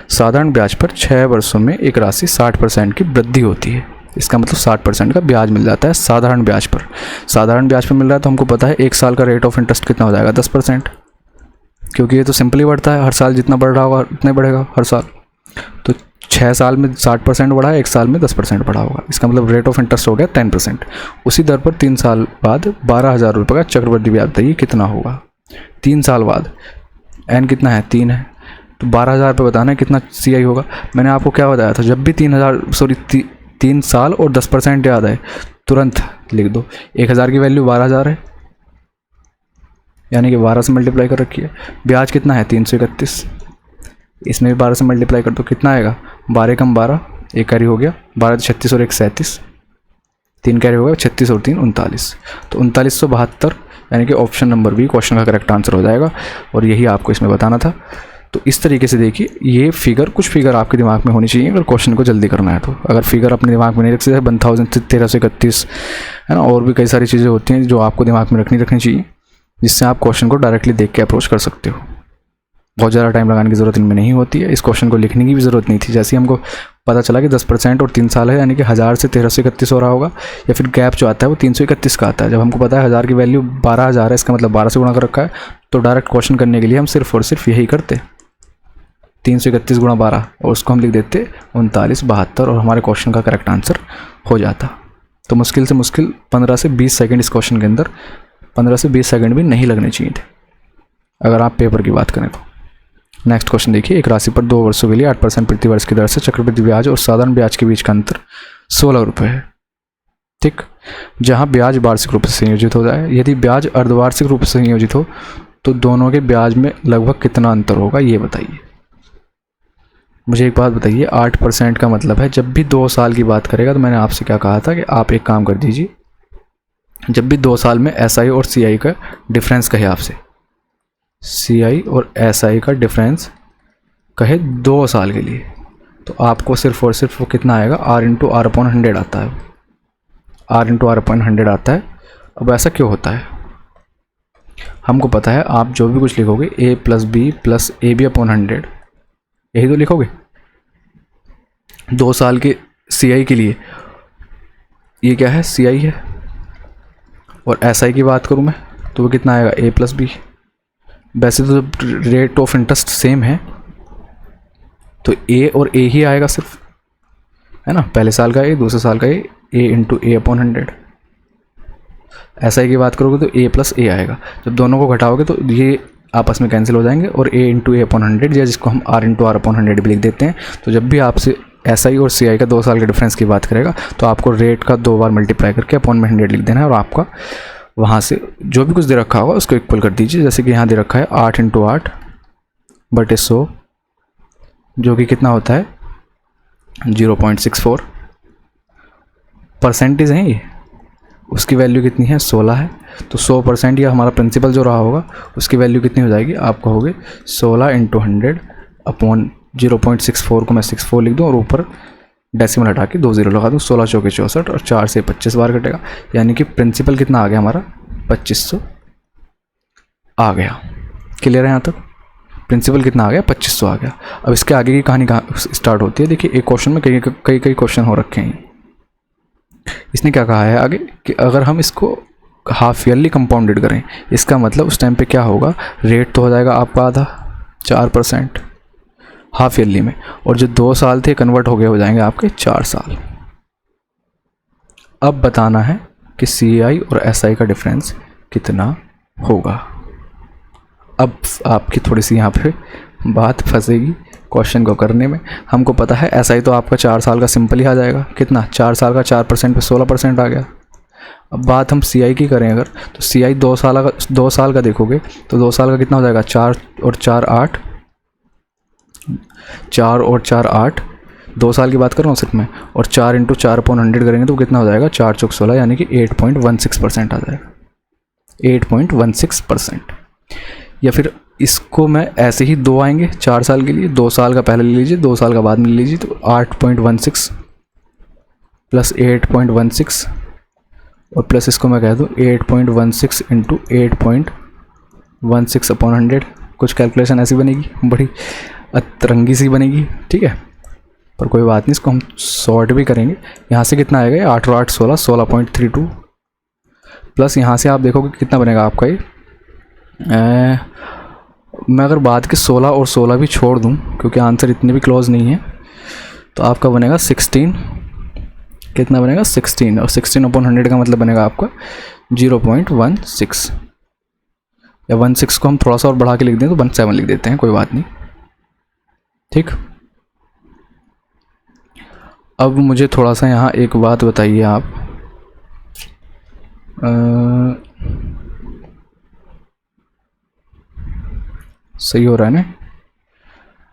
साधारण ब्याज पर 6 वर्षों में एक राशि 60% की वृद्धि होती है। इसका मतलब 60% का ब्याज मिल जाता है साधारण ब्याज पर। साधारण ब्याज पर मिल रहा है तो हमको पता है 1 साल का रेट ऑफ इंटरेस्ट कितना हो जाएगा, 10%, क्योंकि ये तो सिंपली बढ़ता है, हर साल जितना बढ़ रहा होगा उतना बढ़ेगा हर साल। तो 6 साल में 60% बढ़ा है, 1 साल में 10% बढ़ा होगा। इसका मतलब रेट ऑफ इंटरेस्ट हो गया 10%। उसी दर पर 3 साल बाद 12,000 रुपये का चक्रवृद्धि ब्याज बताइए कितना होगा। 3 साल बाद n कितना है, 3 है, तो 12,000 रुपये बताना है कितना CI होगा। मैंने आपको क्या बताया था, जब भी 3 साल और 10% याद आए तुरंत लिख दो। 1,000 की वैल्यू 12,000 है, यानी कि 12 से मल्टीप्लाई कर रखी है। ब्याज कितना है 331, इसमें भी 12 से मल्टीप्लाई कर दो, कितना आएगा 12 कम 12, 1 कैरी हो गया, 12 36 और 1 37, 3 कैरी हो गया, 36 और 3 39, तो 3972, यानी कि ऑप्शन नंबर बी क्वेश्चन का करेक्ट आंसर हो जाएगा। और यही आपको इसमें बताना था। तो इस तरीके से देखिए, ये फिगर, कुछ फिगर आपके दिमाग में होनी चाहिए अगर क्वेश्चन को जल्दी करना है तो। अगर फिगर अपने दिमाग में नहीं रख सकते, 1000 से 1331 है ना, और भी कई सारी चीज़ें होती हैं जो आपको दिमाग में रखनी चाहिए, जिससे आप क्वेश्चन को डायरेक्टली देख के अप्रोच कर सकते हो। बहुत ज़्यादा टाइम लगाने की ज़रूरत इनमें नहीं होती है। इस क्वेश्चन को लिखने की भी ज़रूरत नहीं थी। जैसे ही हमको पता चला कि 10% और 3 साल है, यानी कि 1000 से 1331 हो रहा होगा, या फिर गैप जो आता है वो 331 का आता है। जब हमको पता है 1000 की वैल्यू 12,000 है, इसका मतलब 12 से गुणा कर रखा है, तो डायरेक्ट क्वेश्चन करने के लिए हम सिर्फ और सिर्फ यही करते, 331 गुणा 12, और उसको हम लिख देते 3972 और हमारे क्वेश्चन का करेक्ट आंसर हो जाता। तो मुश्किल से मुश्किल 15 से 20 सेकंड इस क्वेश्चन के अंदर 15 से 20 सेकंड भी नहीं लगने चाहिए थे अगर आप पेपर की बात करें तो। नेक्स्ट क्वेश्चन देखिए, एक राशि पर 2 वर्षों के लिए 8% प्रति वर्ष की दर से चक्रवृद्धि ब्याज और साधारण ब्याज के बीच का अंतर 16 रुपये है। ठीक, जहां ब्याज वार्षिक रूप से संयोजित हो जाए, यदि ब्याज अर्धवार्षिक रूप से संयोजित हो तो दोनों के ब्याज में लगभग कितना अंतर होगा ये बताइए। मुझे एक बात बताइए, 8% का मतलब है जब भी 2 साल की बात करेगा तो मैंने आपसे क्या कहा था कि आप एक काम कर दीजिए, जब भी 2 साल में SI और CI का डिफरेंस कहे आपसे, CI और SI का डिफरेंस कहे 2 साल के लिए, तो आपको सिर्फ और सिर्फ वो कितना आएगा, R/R/100 आता है, R/R/100 आता है। अब ऐसा क्यों होता है, हमको पता है आप जो भी कुछ लिखोगे A + B + AB/100 यही तो लिखोगे। 2 साल के CI के लिए ये क्या है, CI है, और SI की बात करूँ मैं तो वो कितना आएगा, A + B। वैसे तो जब रेट ऑफ इंटरेस्ट सेम है तो A और A ही आएगा सिर्फ, है ना, पहले साल का A, दूसरे साल का A × A/100। SI की बात करोगे तो A + A आएगा, जब दोनों को घटाओगे तो ये आपस में कैंसिल हो जाएंगे और A × A/100 या जिसको हम R/R/100 भी लिख देते हैं। तो जब भी आपसे SI और CI का 2 साल के डिफरेंस की बात करेगा तो आपको रेट का 2 बार मल्टीप्लाई करके अपॉन में 100 लिख देना है, और आपका वहाँ से जो भी कुछ दे रखा होगा उसको इक्वल कर दीजिए। जैसे कि यहाँ दे रखा है 8 × 8 बटे 100, जो कि कितना होता है 0.64 परसेंटेज है ये, उसकी वैल्यू कितनी है 16 है। तो 100% या हमारा प्रिंसिपल जो रहा होगा उसकी वैल्यू कितनी हो जाएगी, आपको होगी 16 × 100 अपॉन 0.64 को मैं 64 लिख दूँ और ऊपर डेसिमल हटा के 2 0 लगा दूँ, 16 चौके 64 और 4 से 25 बार कटेगा, यानी कि प्रिंसिपल कितना आ गया हमारा 2500 आ गया। क्लियर है यहाँ तक, प्रिंसिपल कितना आ गया 2500 आ गया। अब इसके आगे की कहानी कहाँ स्टार्ट होती है, देखिए एक क्वेश्चन में कई क्वेश्चन हो रखे हैं। इसने क्या कहा है आगे कि अगर हम इसको हाफ ईयरली कंपाउंडेड करें, इसका मतलब उस टाइम पे क्या होगा, रेट तो हो जाएगा आपका आधा 4% हाफ ईयरली में, और जो 2 साल थे कन्वर्ट हो गए हो जाएंगे आपके 4 साल। अब बताना है कि CI और SI का डिफरेंस कितना होगा। अब आपकी थोड़ी सी यहाँ पे बात फंसेगी क्वेश्चन को करने में। हमको पता है SI तो आपका 4 साल का सिंपल ही आ जाएगा, कितना 4 साल का 4% पे 16% आ गया। अब बात हम CI की करें अगर, तो CI 2 साल का देखोगे तो 2 साल का कितना हो जाएगा, 4 और 4 8, 4 और 4 8, 2 साल की बात कर रहा हूँ सिर्फ मैं, और 4 × 4/100 करेंगे तो कितना हो जाएगा 4 चौक 16, यानी कि 8.16% आ जाएगा, 8.16%। या फिर इसको मैं ऐसे ही 2 आएंगे 4 साल के लिए, 2 साल का पहले ले लीजिए 2 साल का बाद में ले लीजिए, तो 8.16 प्लस 8.16 और प्लस इसको मैं कह दूँ 8.16 × 8.16/100, कुछ कैलकुलेशन ऐसी बनेगी, बड़ी अतरंगी सी बनेगी, ठीक है, पर कोई बात नहीं, इसको हम सॉर्ट भी करेंगे। यहाँ से कितना आएगा 8 और 8 16, 16.32 प्लस यहाँ से आप देखोगे कितना बनेगा आपका ये, मैं अगर बाद के 16 और 16 भी छोड़ दूं क्योंकि आंसर इतने भी क्लोज नहीं है, तो आपका बनेगा 16, कितना बनेगा 16, और 16/100 का मतलब बनेगा आपका 0.16, या 16 को हम थोड़ा सा और बढ़ा के लिख दें तो 17 लिख देते हैं, कोई बात नहीं, ठीक। अब मुझे थोड़ा सा यहाँ एक बात बताइए आप, सही हो रहा है ना,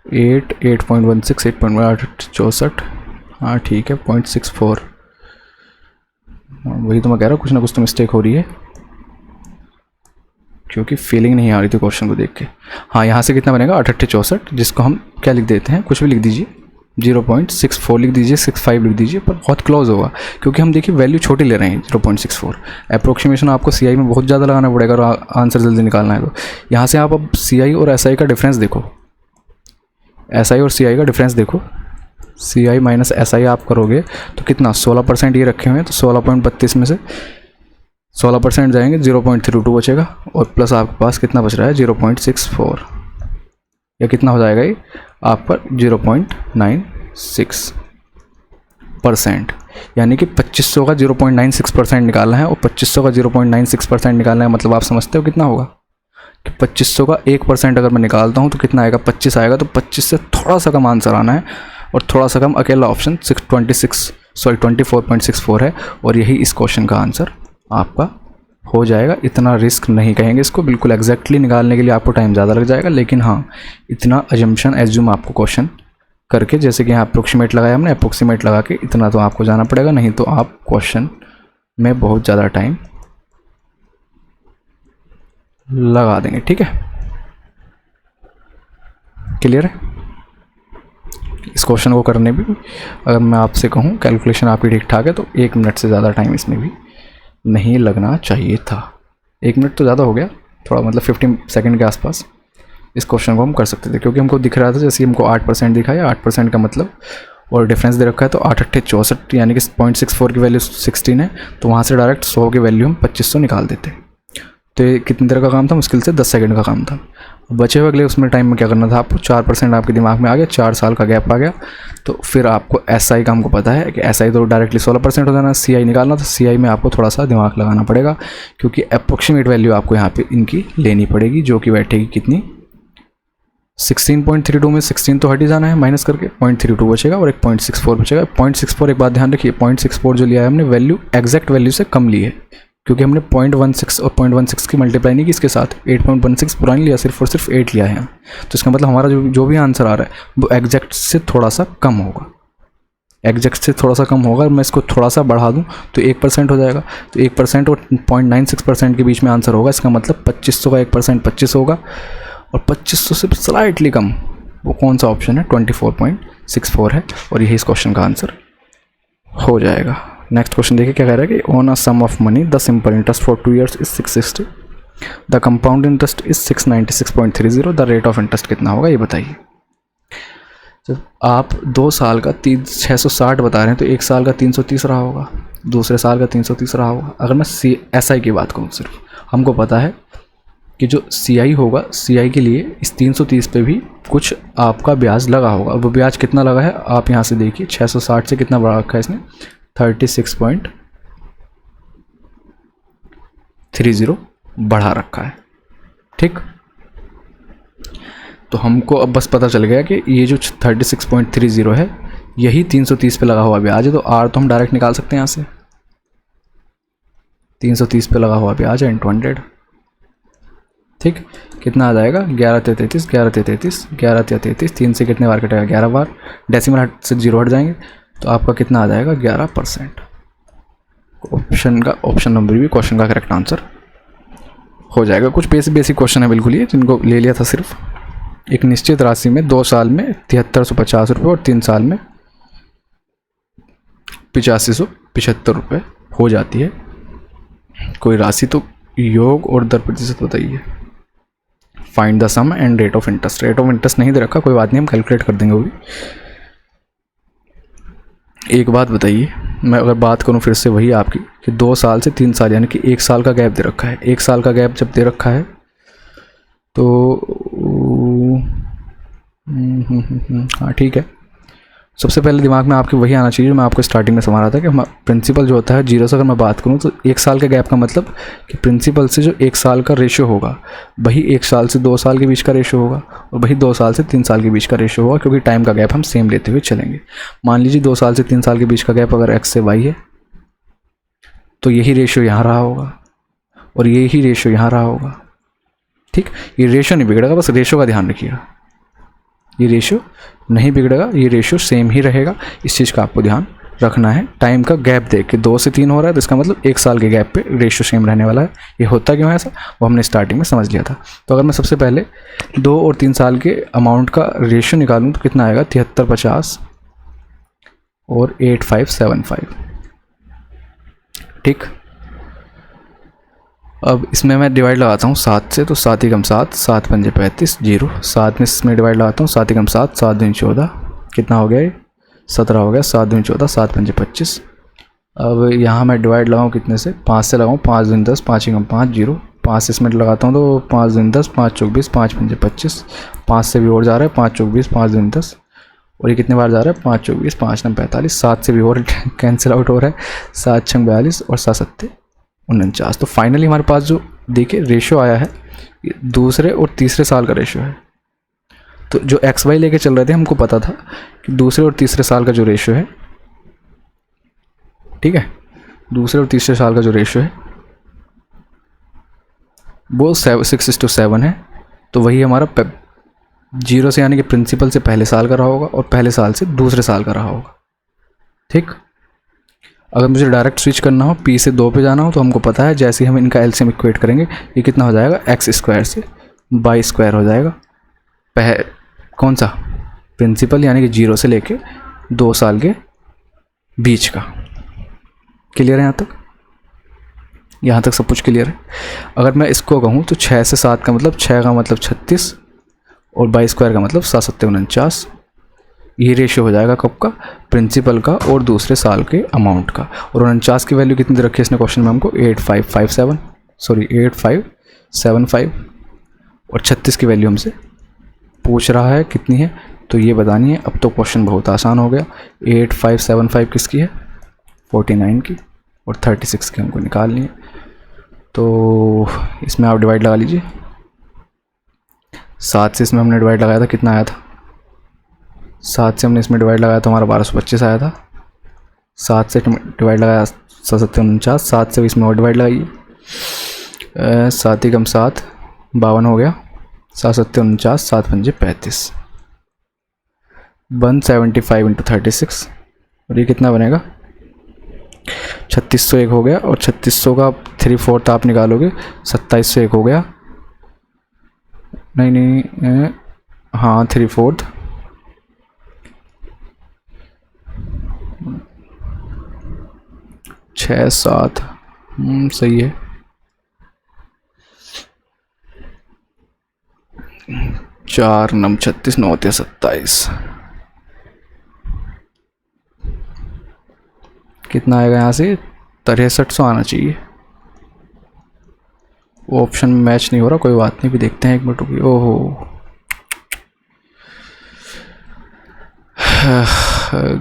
8.16 8.64, हाँ ठीक है, 0.64, वही तो मैं कह रहा हूँ कुछ ना कुछ तो मिस्टेक हो रही है क्योंकि फीलिंग नहीं आ रही थी क्वेश्चन को देख के। हाँ, यहाँ से कितना बनेगा 8/64, जिसको हम क्या लिख देते हैं, कुछ भी लिख दीजिए, 0.64 लिख दीजिए, 65 लिख दीजिए, पर बहुत क्लोज होगा क्योंकि हम देखिए वैल्यू छोटी ले रहे हैं 0.64। अप्रोक्सीमेशन आपको CI में बहुत ज़्यादा लगाना पड़ेगा और आंसर जल्दी निकालना है। तो यहाँ से आप अब CI और SI का डिफरेंस देखो, SI और CI का डिफरेंस देखो, CI माइनस SI आप करोगे तो कितना 16% ये रखे हुए हैं, तो 16.32 में से 16% जाएंगे 0.32 बचेगा, और प्लस आपके पास कितना बच रहा है 0.64, या कितना हो जाएगा ये आपका 0.96%। यानी कि 2500 का 0.96% निकालना है, और 2500 का 0.96% निकालना है मतलब आप समझते हो कितना होगा कि 2500 का 1% अगर मैं निकालता हूँ तो कितना आएगा 25 आएगा। तो 25 से थोड़ा सा कम आंसर आना है, और थोड़ा सा कम अकेला ऑप्शन 24.64 है, और यही इस क्वेश्चन का आंसर आपका हो जाएगा। इतना रिस्क नहीं कहेंगे इसको, बिल्कुल एग्जैक्टली निकालने के लिए आपको टाइम ज़्यादा लग जाएगा, लेकिन हाँ इतना अजम्पशन एज्यूम आपको क्वेश्चन करके, जैसे कि यहाँ अप्रोक्सीमेट लगाया हमने, अप्रोक्सीमेट लगा के इतना तो आपको जाना पड़ेगा, नहीं तो आप क्वेश्चन में बहुत ज़्यादा टाइम लगा देंगे। ठीक है, क्लियर है? इस क्वेश्चन को करने भी अगर मैं आपसे कहूँ कैलकुलेशन आपकी ठीक ठाक है तो 1 मिनट से ज़्यादा टाइम इसमें भी नहीं लगना चाहिए था। 1 मिनट तो ज़्यादा हो गया थोड़ा, मतलब 15 सेकंड के आसपास इस क्वेश्चन को हम कर सकते थे, क्योंकि हमको दिख रहा था जैसे हमको 8% दिखा है, 8% का मतलब और डिफरेंस दे रखा है, तो 8 8 64 यानी कि 0.64 की वैल्यू 16 है, तो वहाँ से डायरेक्ट 100 की वैल्यू हम 2500 निकाल देते। तो ये कितनी देर का काम था? मुश्किल से 10 सेकंड का काम था। बचे हुए अगले उसमें टाइम में क्या करना था आपको? 4% आपके दिमाग में आ गया, 4 साल का गैप आ गया, तो फिर आपको SI का हमको पता है कि SI तो डायरेक्टली 16% हो जाना, CI निकालना था। CI में आपको थोड़ा सा दिमाग लगाना पड़ेगा, क्योंकि अप्रोक्सीमेट वैल्यू आपको यहाँ पे इनकी लेनी पड़ेगी, जो कि बैठेगी कितनी 16.32 में 16 तो हट ही जाना है माइनस करके, 0.32 बचेगा और एक 0.64 बचेगा। 0.64 एक बात ध्यान रखिए, 0.64 जो लिया है हमने वैल्यू एग्जैक्ट वैल्यू से कम ली है, क्योंकि हमने 0.16 और 0.16 की मल्टीप्लाई नहीं की इसके साथ, 8.16 पुरानी लिया, सिर्फ और सिर्फ 8 लिया है। तो इसका मतलब हमारा जो भी आंसर आ रहा है वो एग्जैक्ट से थोड़ा सा कम होगा, एग्जैक्ट से थोड़ा सा कम होगा। मैं इसको थोड़ा सा बढ़ा दूं तो 1% हो जाएगा, तो 1% और 0.96% के बीच में आंसर होगा। इसका मतलब 2500 का 1% 25 होगा, और 2500 से स्लाइटली कम वो कौन सा ऑप्शन है 24.64 है, और यही इस क्वेश्चन का आंसर हो जाएगा। नेक्स्ट क्वेश्चन देखिए क्या कह रहा है कि on a sum of money the simple interest for 2 years is 660, the compound interest is 696.30, the rate of interest कितना होगा ये बताइए। जब आप 2 साल का 660 बता रहे हैं तो 1 साल का 330 रहा होगा, दूसरे साल का 330 रहा होगा। अगर मैं SI की बात करूँ, सिर्फ हमको पता है कि जो CI होगा, CI के लिए इस 330 पे भी कुछ आपका ब्याज लगा होगा। वो ब्याज कितना लगा है आप यहाँ से देखिए, 660 से कितना बढ़ा रखा है इसने 36.30 बढ़ा रखा है। ठीक, तो हमको अब बस पता चल गया कि ये जो 36.30 है यही 330 पे लगा हुआ ब्याज है, तो R तो हम डायरेक्ट निकाल सकते हैं यहाँ से। 330 पे लगा हुआ ब्याज है इंटू 100, ठीक, कितना आ जाएगा 11 × 33, 11 × 33, 11 × 33, 3 से कितने बार कटेगा 11 बार, डेसिमल से 0 हट जाएंगे, तो आपका कितना आ जाएगा 11%। ऑप्शन नंबर भी क्वेश्चन का करेक्ट आंसर हो जाएगा। कुछ बेसिक क्वेश्चन है बिल्कुल ये, जिनको ले लिया था सिर्फ। एक निश्चित राशि में 2 साल में 7350 रुपये और 3 साल में 8575 रुपये हो जाती है कोई राशि, तो योग और दर प्रतिशत बताइए। Find the sum and rate of interest. Rate of interest नहीं दे रखा, कोई बात नहीं, हम कैलकुलेट कर देंगे वो भी। एक बात बताइए, मैं अगर बात करूं फिर से वही आपकी कि 2 साल से 3 साल यानी कि 1 साल का गैप दे रखा है। 1 साल का गैप जब दे रखा है तो हाँ ठीक है, सबसे पहले दिमाग में आपके वही आना चाहिए जो मैं आपको स्टार्टिंग में समझा रहा था कि प्रिंसिपल जो होता है 0 से अगर मैं बात करूं तो 1 साल के गैप का मतलब कि प्रिंसिपल से जो 1 साल का रेशियो होगा वही 1 साल से 2 साल के बीच का रेशियो होगा, और वही 2 साल से 3 साल के बीच का रेशियो होगा, क्योंकि टाइम का गैप हम सेम लेते हुए चलेंगे। मान लीजिए 2 साल से 3 साल के बीच का गैप अगर x से y है तो यही रेशियो यहाँ रहा होगा और यही रेशियो यहाँ रहा होगा। ठीक, ये रेशियो नहीं बिगड़ेगा, बस रेशियो का ध्यान रखिएगा, ये रेशियो नहीं बिगड़ेगा, ये रेशियो सेम ही रहेगा। इस चीज़ का आपको ध्यान रखना है। टाइम का गैप देख के 2 से 3 हो रहा है तो इसका मतलब 1 साल के गैप पे रेशियो सेम रहने वाला है। ये होता क्यों है ऐसा, वो हमने स्टार्टिंग में समझ लिया था। तो अगर मैं सबसे पहले 2 और 3 साल के अमाउंट का रेशियो निकालूँ तो कितना आएगा 7350 और 8575। ठीक, अब इसमें मैं डिवाइड लगाता हूँ 7 से, तो 7 × 7, 7 × 5 = 35, 0। 7 में इसमें डिवाइड लगाता हूँ 7 × 7, 7 × 2 = 14, कितना हो गया ये 17 हो गया। 7 × 2 = 14, 7 × 5 = 25, अब यहाँ मैं डिवाइड लगाऊँ कितने से, 5 से लगाऊँ, 5 दूनी 10, 5 एकम 5, 0, 5 से इसमें लगाता हूँ तो 5 दूनी 10, 5 चौक 20, 5 पंजे 25, 5 से भी और जा रहा है, 5 चौक 20, 5 दूनी 10, और ये कितने बार जा रहा है, 5 चौक 20, 5 नम 45, 7 से भी और कैंसिल आउट हो रहा है, 7 छंग 42 और 7 सत्ते 49। तो फाइनली हमारे पास जो देखिए रेशो आया है ये दूसरे और तीसरे साल का रेशो है। तो जो एक्स वाई लेके चल रहे थे हमको पता था कि दूसरे और तीसरे साल का जो रेशो है, ठीक है, दूसरे और तीसरे साल का जो रेशो है वो 6:7 है। तो वही हमारा 0 से यानी कि प्रिंसिपल से पहले साल का रहा होगा और पहले साल से दूसरे साल का रहा होगा। ठीक, अगर मुझे डायरेक्ट स्विच करना हो, P से 2 पे जाना हो, तो हमको पता है जैसे ही हम इनका एलसीएम इक्वेट करेंगे ये कितना हो जाएगा, एक्स स्क्वायर से बाई स्क्वायर हो जाएगा। कौन सा, प्रिंसिपल यानी कि 0 से लेके 2 साल के बीच का। क्लियर है यहाँ तक? यहाँ तक सब कुछ क्लियर है। अगर मैं इसको कहूँ तो 6 से 7 का मतलब 6 का मतलब 36 और बाई स्क्वायर का मतलब 7 सत्ते 49। ये रेशियो हो जाएगा कब का, प्रिंसिपल का और दूसरे साल के अमाउंट का। और 49 की वैल्यू कितनी दे रखी है इसने क्वेश्चन में हमको, 8575 और 36 की वैल्यू हमसे पूछ रहा है कितनी है, तो ये बतानी है। अब तो क्वेश्चन बहुत आसान हो गया। 8575 किसकी है, 49 की, और 36 की हमको निकालनी है। तो इसमें आप डिवाइड लगा लीजिए। 7 से इसमें हमने डिवाइड लगाया था, कितना आया था, 7 से हमने इसमें डिवाइड लगाया तो हमारा 1225 आया था। 7 से डिवाइड लगाया 7 सत्ते 49, 7 से इसमें और डिवाइड लगाइए, 7 एकम 7 52 हो गया, 7 सत्ते 49, 7 पंजे 35, 175 इंटू 36, और ये कितना बनेगा, 3601 हो गया। और 3600 का 3/4 आप निकालोगे, 2701 हो गया, नहीं हाँ 3/4, 6 7 सही है। 4 9 36 9 27, कितना आएगा यहाँ से, 6300 आना चाहिए। वो ऑप्शन में मैच नहीं हो रहा, कोई बात नहीं, भी देखते हैं 1 मिनट रुकिए। ओहो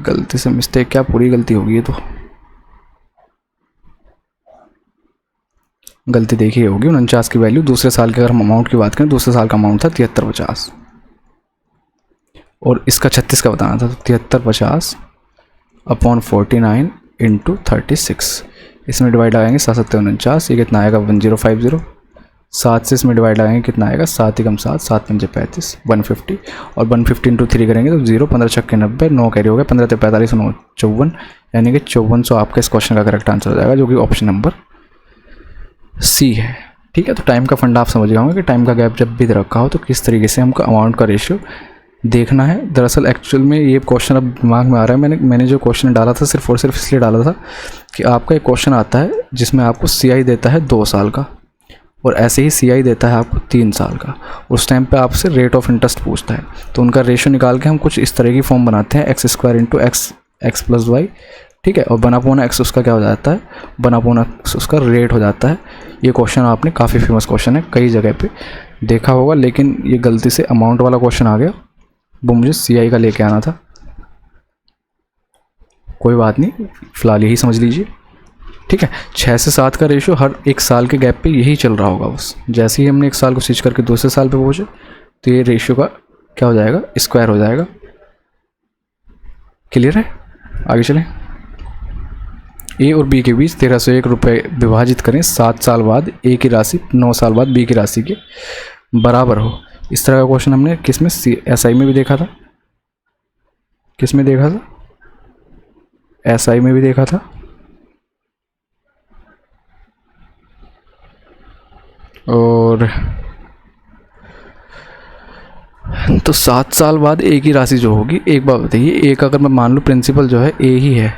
गलती से मिस्टेक, क्या पूरी गलती होगी, ये तो गलती देखी होगी। 49 की वैल्यू दूसरे साल के, अगर हम अमाउंट की बात करें, दूसरे साल का अमाउंट था 7350 और इसका 36 का बताना था, तो 7350 अपॉन 49 इंटू 36। इसमें डिवाइड लगाएंगे 7 सत्ते 49, ये कितना आएगा 1050। 7 से इसमें डिवाइड लगाएंगे कितना आएगा, 7 एकम 7, 7 पंजे 35, 150, और 150 इंटू 3 करेंगे तो 0, 15 छक्के 90, 9 कैरी हो गया, 15 ते 45, 9 54, यानी कि 5400 आपका इस क्वेश्चन का करेक्ट आंसर हो जाएगा, जो कि ऑप्शन नंबर सी है। ठीक है, तो टाइम का फंडा आप समझ गए होंगे कि टाइम का गैप जब भी रखा हो तो किस तरीके से हमको अमाउंट का रेशियो देखना है। दरअसल एक्चुअल में ये क्वेश्चन अब दिमाग में आ रहा है, मैंने जो क्वेश्चन डाला था सिर्फ और सिर्फ इसलिए डाला था कि आपका एक क्वेश्चन आता है जिसमें आपको CI देता है 2 साल का और ऐसे ही CI देता है आपको 3 साल का। उस टाइम पे आपसे रेट ऑफ इंटरेस्ट पूछता है, तो उनका रेशियो निकाल के हम कुछ इस तरह की फॉर्म बनाते हैं, x² into x plus Y. ठीक है, और 1/x उसका क्या हो जाता है, 1/x उसका रेट हो जाता है। ये क्वेश्चन आपने काफ़ी फेमस क्वेश्चन है, कई जगह पे देखा होगा, लेकिन ये गलती से अमाउंट वाला क्वेश्चन आ गया, वो मुझे CI का लेके आना था। कोई बात नहीं, फिलहाल यही समझ लीजिए। ठीक है, 6 से 7 का रेशियो हर एक साल के गैप पे यही चल रहा होगा बस। जैसे ही हमने एक साल को स्विच करके दूसरे साल पे पहुँचे तो ये रेशियो का क्या हो जाएगा, स्क्वायर हो जाएगा। क्लियर है, आगे चलें। A और B के बीच 1301 रुपये विभाजित करें 7 साल बाद A की राशि 9 साल बाद B की राशि के बराबर हो। इस तरह का क्वेश्चन हमने किस में, SI में भी देखा था, किस में देखा था, SI में भी देखा था, और तो 7 साल बाद A की राशि जो होगी, एक बात बताइए, एक अगर मैं मान लूँ प्रिंसिपल जो है A ही है,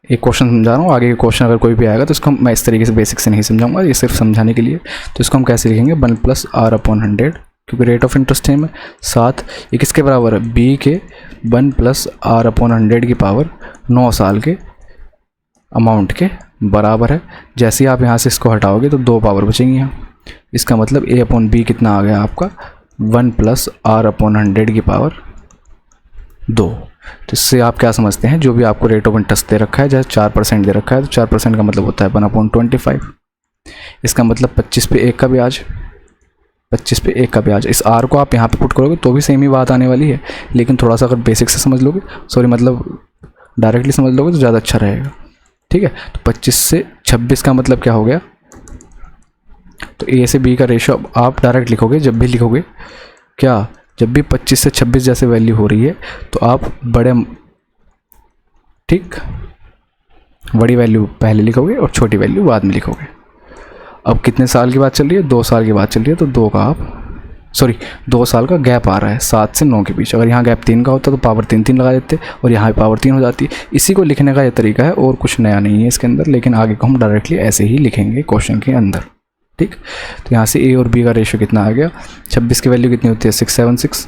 एक क्वेश्चन समझा रहा हूँ, आगे का क्वेश्चन अगर कोई भी आएगा तो इसको मैं इस तरीके से बेसिक से नहीं समझाऊंगा, ये सिर्फ समझाने के लिए। तो इसको हम कैसे लिखेंगे, 1 + R/100, क्योंकि रेट ऑफ इंटरेस्ट है में 7, ये किसके बराबर है, B के 1 + R/100 की पावर 9 साल के अमाउंट के बराबर है। जैसे ही आप यहाँ से इसको हटाओगे तो 2 पावर बचेंगी यहाँ। इसका मतलब a/b कितना आ गया आपका 1 + r/100 की पावर 2। तो इससे आप क्या समझते हैं, जो भी आपको रेट ऑफ इंटरेस्ट दे रखा है, जैसे 4% दे रखा है, तो 4% का मतलब होता है 1/25। इसका मतलब 25 पे 1 का ब्याज, 25 पे 1 का ब्याज। इस r को आप यहाँ पे पुट करोगे तो भी सेम ही बात आने वाली है, लेकिन थोड़ा सा अगर बेसिक से समझ लोगे, सॉरी मतलब डायरेक्टली समझ लोगे तो ज़्यादा अच्छा रहेगा। ठीक है, तो 25 से 26 का मतलब क्या हो गया, तो a से b का रेशो आप डायरेक्ट लिखोगे, जब भी लिखोगे क्या, जब भी 25 से 26 जैसे वैल्यू हो रही है तो आप बड़ी वैल्यू पहले लिखोगे और छोटी वैल्यू बाद में लिखोगे। अब कितने साल की बात चल रही है, 2 साल की बात चल रही है, तो 2 साल का गैप आ रहा है 7 से 9 के बीच। अगर यहाँ गैप 3 का होता तो पावर 3 लगा देते और यहाँ पावर 3 हो जाती। इसी को लिखने का ये तरीका है और कुछ नया नहीं है इसके अंदर, लेकिन आगे को हम डायरेक्टली ऐसे ही लिखेंगे क्वेश्चन के अंदर। ठीक, तो यहाँ से a और b का रेशो कितना आ गया, 26 की वैल्यू कितनी होती है 676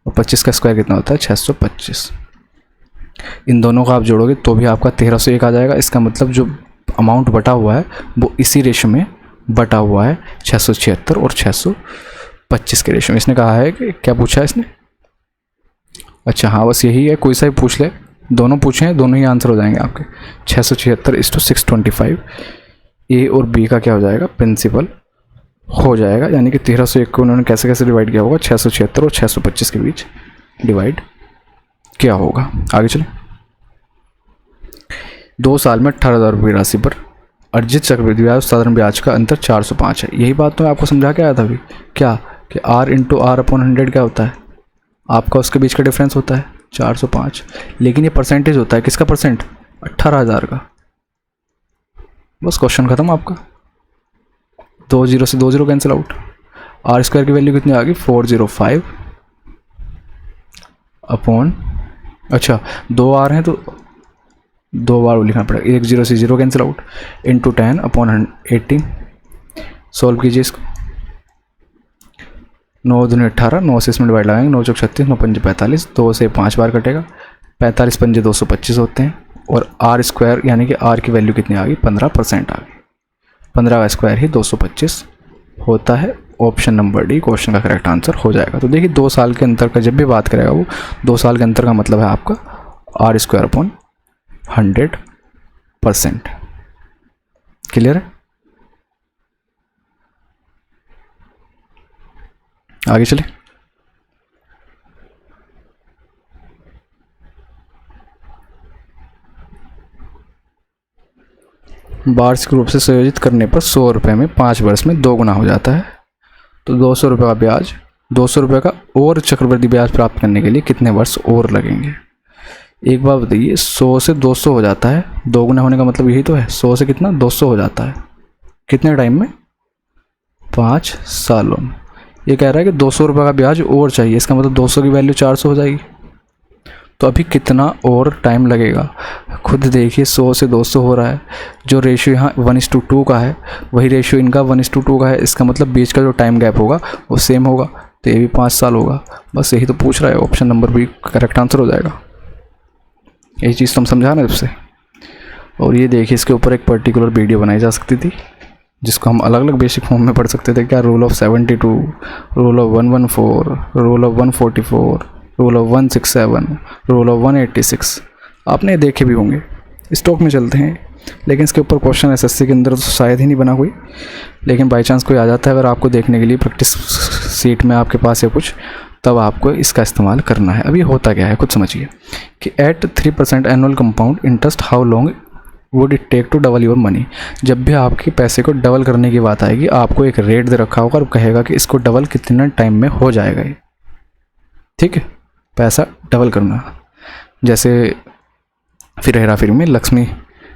और 25 का स्क्वायर कितना होता है 625। इन दोनों को आप जोड़ोगे तो भी आपका 1301 आ जाएगा। इसका मतलब जो अमाउंट बटा हुआ है वो इसी रेशो में बटा हुआ है, 676 और 625 के रेशो में। इसने कहा है कि क्या पूछा है इसने, अच्छा हाँ बस यही है, कोई सा भी पूछ ले, दोनों पूछे दोनों ही आंसर हो जाएंगे आपके। 676/625 a और b का क्या हो जाएगा, प्रिंसिपल हो जाएगा। यानी कि 1301 को उन्होंने कैसे कैसे डिवाइड किया होगा, 676 और 625 के बीच डिवाइड क्या होगा। आगे चलें। 2 साल में 18,000 रुपये राशि पर अर्जित चक्रवृद्धि ब्याज साधारण ब्याज का अंतर 405 है। यही बात तो मैं आपको समझा के आया था अभी, क्या कि r × r/100 क्या होता है, आपका उसके बीच का डिफरेंस होता है 405, लेकिन ये परसेंटेज होता है किसका, परसेंट 18,000 का। बस क्वेश्चन खत्म आपका, 2 0 से 2 0 कैंसिल आउट। r² की वैल्यू कितनी आ गई 405 अपॉन, अच्छा 2 r हैं तो 2 बार लिखना पड़ेगा, 1 0 से 0 कैंसिल आउट, इंटू 10/18। सॉल्व कीजिए इसको, 9 दूनी 18, 9 से इसमें डिवाइड लगाएंगे, 9 चौक 36, 9 पंजे 45, 2 से 5 बार कटेगा, 45 पंजे 225 होते हैं। और r² यानी कि r की वैल्यू कितनी आ गई 15% आ गई, 15 का स्क्वायर ही 225 होता है। ऑप्शन नंबर डी क्वेश्चन का करेक्ट आंसर हो जाएगा। तो देखिए 2 साल के अंतर का जब भी बात करेगा वो 2 साल के अंतर का मतलब है आपका r²/100%। क्लियर है, आगे चले। वार्षिक रूप से संयोजित करने पर 100 रुपये में 5 वर्ष में 2 गुना हो जाता है। तो 200 रुपये का ब्याज, 200 रुपये का और चक्रवृद्धि ब्याज प्राप्त करने के लिए कितने वर्ष और लगेंगे। एक बात बताइए, 100 से 200 हो जाता है, 2 गुना होने का मतलब यही तो है, 100 से कितना 200 हो जाता है, कितने टाइम में 5 सालों में। ये कह रहा है कि 200 रुपये का ब्याज और चाहिए, इसका मतलब 200 की वैल्यू 400 हो जाएगी। तो अभी कितना और टाइम लगेगा खुद देखिए, 100 से 200 हो रहा है, जो रेशियो यहाँ 1:2 का है वही रेशियो इनका 1:2 का है। इसका मतलब बीच का जो टाइम गैप होगा वो सेम होगा, तो ये भी 5 साल होगा। बस यही तो पूछ रहा है, option number B correct answer हो जाएगा। यही चीज़ तो हम समझा ना इससे। और ये देखिए इसके ऊपर एक पर्टिकुलर वीडियो बनाई जा सकती थी जिसको हम अलग अलग बेसिक फॉर्म में पढ़ सकते थे, क्या rule of 72, rule of 114, rule of 144, rule of 167, rule of 186, आपने देखे भी होंगे, स्टॉक में चलते हैं। लेकिन इसके ऊपर क्वेश्चन एसएससी के अंदर तो शायद ही नहीं बना कोई, लेकिन बाई चांस कोई आ जाता है अगर आपको देखने के लिए प्रैक्टिस सीट में आपके पास है कुछ, तब आपको इसका इस्तेमाल करना है। अभी होता क्या है कुछ समझिए कि at 3% annual compound interest how long would it take to double your money. जब भी आपके पैसे को डबल करने की बात आएगी, आपको एक रेट दे रखा होगा और कहेगा कि इसको डबल कितने टाइम में हो जाएगा ये, ठीक है, पैसा डबल करना। जैसे फिर हेरा फेरी में लक्ष्मी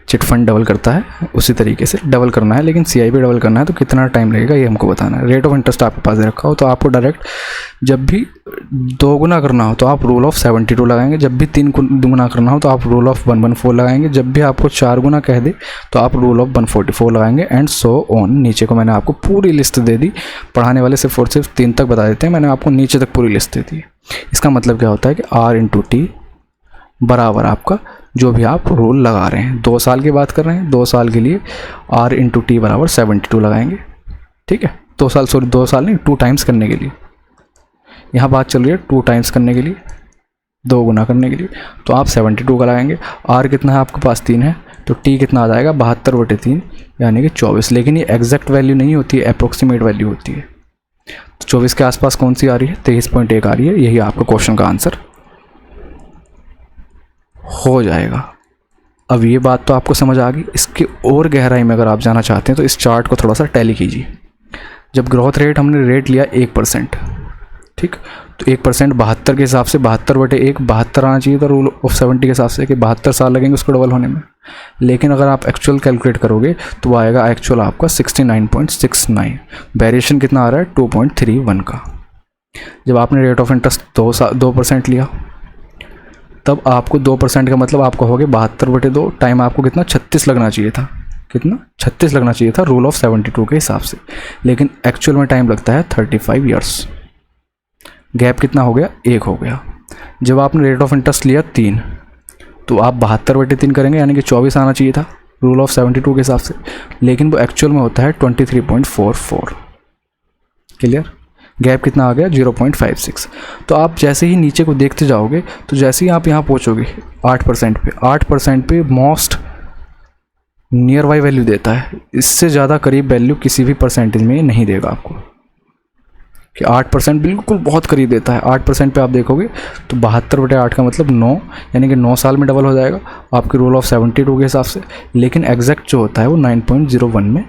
चिट फंड डबल करता है, उसी तरीके से डबल करना है, लेकिन CIB डबल करना है तो कितना टाइम लगेगा ये हमको बताना है। रेट ऑफ इंटरेस्ट आपके पास दे रखा हो तो आपको डायरेक्ट जब भी 2 गुना करना हो तो आप रूल ऑफ 72 लगाएंगे, जब भी 3 गुना करना हो तो आप रूल ऑफ 114 लगाएंगे, जब भी आपको 4 गुना कह दे तो आप रूल ऑफ 144 लगाएंगे, एंड सो ऑन। नीचे को मैंने आपको पूरी लिस्ट दे दी, पढ़ाने वाले सिर्फ 3 तक बता देते हैं, मैंने आपको नीचे तक पूरी लिस्ट दे दी। इसका मतलब क्या होता है कि R × T बराबर आपका जो भी आप रूल लगा रहे हैं। 2 साल की बात कर रहे हैं, 2 साल के लिए R इंटू टी बराबर 72 लगाएंगे। ठीक है, 2 साल, सॉरी 2 साल नहीं, 2 टाइम्स करने के लिए, यहाँ बात चल रही है 2 टाइम्स करने के लिए, 2 गुना करने के लिए, तो आप 72 का लगाएंगे। R कितना है आपके पास 3 है, तो T कितना आ जाएगा 72/3 यानी कि 24। लेकिन ये एग्जैक्ट वैल्यू नहीं होती है, अप्रोक्सीमेट वैल्यू होती है। तो 24 के आसपास कौन सी आ रही है, 23.1 आ रही है। यही आपका क्वेश्चन का आंसर हो जाएगा। अब ये बात तो आपको समझ आ गई। इसके और गहराई में अगर आप जाना चाहते हैं तो इस चार्ट को थोड़ा सा टैली कीजिए। जब ग्रोथ रेट हमने रेट लिया 1%, ठीक, तो 1% 72 के हिसाब से 72/1 72 आना चाहिए था रूल ऑफ 70 के हिसाब से, कि 72 साल लगेंगे उसको डबल होने में। लेकिन अगर आप एक्चुअल कैलकुलेट करोगे तो वो आएगा एक्चुअल आपका 69.69। वेरिएशन कितना आ रहा है 2.31 का। जब आपने रेट ऑफ इंटरेस्ट 2% लिया, तब आपको 2% का मतलब आप कहोगे 72/2 टाइम आपको कितना 36 लगना चाहिए था, कितना 36 लगना चाहिए था रूल ऑफ 72 के हिसाब से। लेकिन एक्चुअल में टाइम लगता है 35 ईयर्स। गैप कितना हो गया, 1 हो गया। जब आपने रेट ऑफ इंटरेस्ट लिया 3, तो आप 72/3 करेंगे यानी कि 24 आना चाहिए था रूल ऑफ 72 के हिसाब से। लेकिन वो एक्चुअल में होता है 23.44। क्लियर, गैप कितना आ गया 0.56। तो आप जैसे ही नीचे को देखते जाओगे, तो जैसे ही आप यहाँ पहुँचोगे 8% पे मोस्ट नियर बाई वैल्यू देता है। इससे ज़्यादा करीब वैल्यू किसी भी परसेंटेज में नहीं देगा आपको, कि 8% बिल्कुल बहुत करीब देता है। 8% पे आप देखोगे तो 72/8 का मतलब 9, यानी कि 9 साल में डबल हो जाएगा आपके रूल ऑफ 72 के हिसाब से। लेकिन एग्जैक्ट जो होता है वो 9.01 में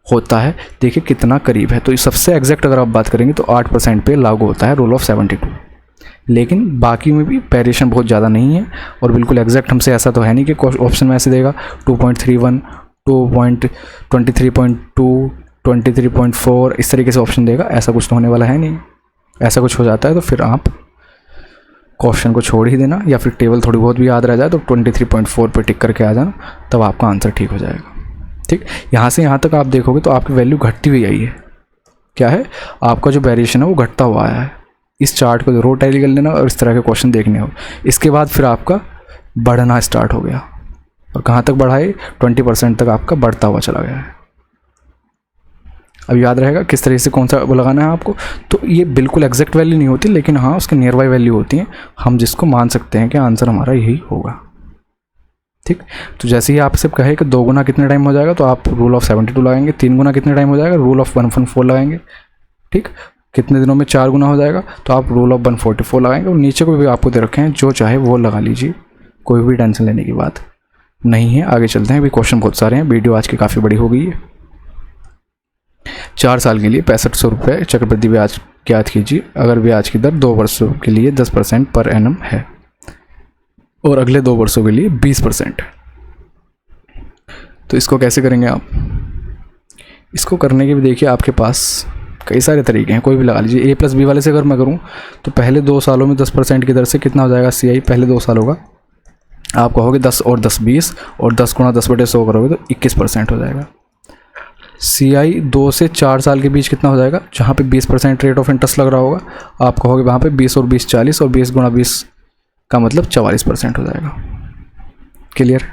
होता है। देखिए कितना करीब है। तो इस सबसे एग्जैक्ट अगर आप बात करेंगे तो 8% पे लागू होता है रूल ऑफ 72। लेकिन बाकी में भी वेरिएशन बहुत ज़्यादा नहीं है, और बिल्कुल एग्जैक्ट हमसे ऐसा तो है नहीं कि ऑप्शन में ऐसे देगा 2.31, 2.23.2, 23.4 इस तरीके से ऑप्शन देगा। ऐसा कुछ तो होने वाला है नहीं। ऐसा कुछ हो जाता है तो फिर आप क्वेश्चन को छोड़ ही देना, या फिर टेबल थोड़ी बहुत भी याद रह जाए तो 23.4 पे टिक करके आ जाना, तब आपका आंसर ठीक हो जाएगा। ठीक, यहाँ से यहाँ तक आप देखोगे तो आपकी वैल्यू घटती हुई आई है। क्या है, आपका जो वेरिएशन है वो घटता हुआ आया है। इस चार्ट को जरूर टैली कर लेना और इस तरह के क्वेश्चन देखने हो। इसके बाद फिर आपका बढ़ना स्टार्ट हो गया, और कहाँ तक बढ़ा है 20% तक आपका बढ़ता हुआ चला गया है। अब याद रहेगा किस तरीके से कौन सा वो लगाना है आपको। तो ये बिल्कुल एग्जैक्ट वैल्यू नहीं होती, लेकिन हाँ उसके नियर बाई वैल्यू होती हैं, हम जिसको मान सकते हैं कि आंसर हमारा यही होगा। ठीक, तो जैसे ही आपसे कहे कि 2 गुना कितने टाइम हो जाएगा, तो आप रूल ऑफ 72 लगाएंगे। 3 गुना कितने टाइम हो जाएगा, रूल ऑफ 114 लगाएंगे। ठीक, कितने दिनों में 4 गुना हो जाएगा, तो आप रूल ऑफ 144 लगाएंगे। और नीचे को भी आपको दे रखे हैं, जो चाहे वो लगा लीजिए, कोई भी टेंशन लेने की बात नहीं है। आगे चलते हैं, अभी क्वेश्चन बहुत सारे हैं, वीडियो आज की काफ़ी बड़ी हो गई है। 4 साल के लिए 6500 रुपये चक्रवृद्धि ब्याज ज्ञात कीजिए। अगर ब्याज की दर 2 वर्षों के लिए 10% पर एनम है और अगले 2 वर्षों के लिए 20%, तो इसको कैसे करेंगे आप? इसको करने के भी देखिए आपके पास कई सारे तरीके हैं, कोई भी लगा लीजिए। A+B वाले से अगर मैं करूं तो पहले 2 सालों में 10% की दर से कितना हो जाएगा CI, पहले 2 साल होगा, आप कहोगे 10 और 10 20, और 10 गुणा 10/100 करोगे तो 21% हो जाएगा। CI 2 से 4 साल के बीच कितना हो जाएगा, जहाँ पे 20% रेट ऑफ इंटरेस्ट लग रहा होगा, आप कहोगे वहाँ पे 20 और 20 40, और 20 गुणा 20 का मतलब 44% हो जाएगा। क्लियर,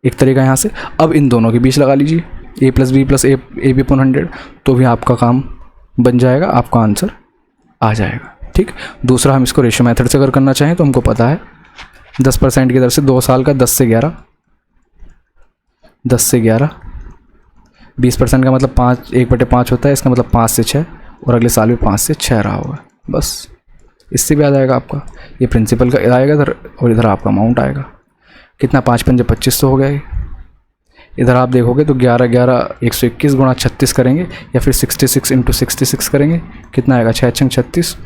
एक तरीका यहाँ से। अब इन दोनों के बीच लगा लीजिए A+B + AB/100, तो भी आपका काम बन जाएगा, आपका आंसर आ जाएगा। ठीक, दूसरा हम इसको रेशियो मेथड से अगर करना चाहें तो हमको पता है 10% की दर से 2 साल का 10 से 11, 20% का मतलब 1/5 होता है, इसका मतलब 5 से 6, और अगले साल भी 5 से 6 रहा होगा। बस इससे भी आ जाएगा आपका, ये प्रिंसिपल का आएगा इधर, और इधर आपका अमाउंट आएगा। कितना 5 × 5 = 2500 हो गया। इधर आप देखोगे तो 11 11 121 गुणा 36 करेंगे, या फिर 66 × 66 करेंगे, कितना आएगा 6 × 6 = 36,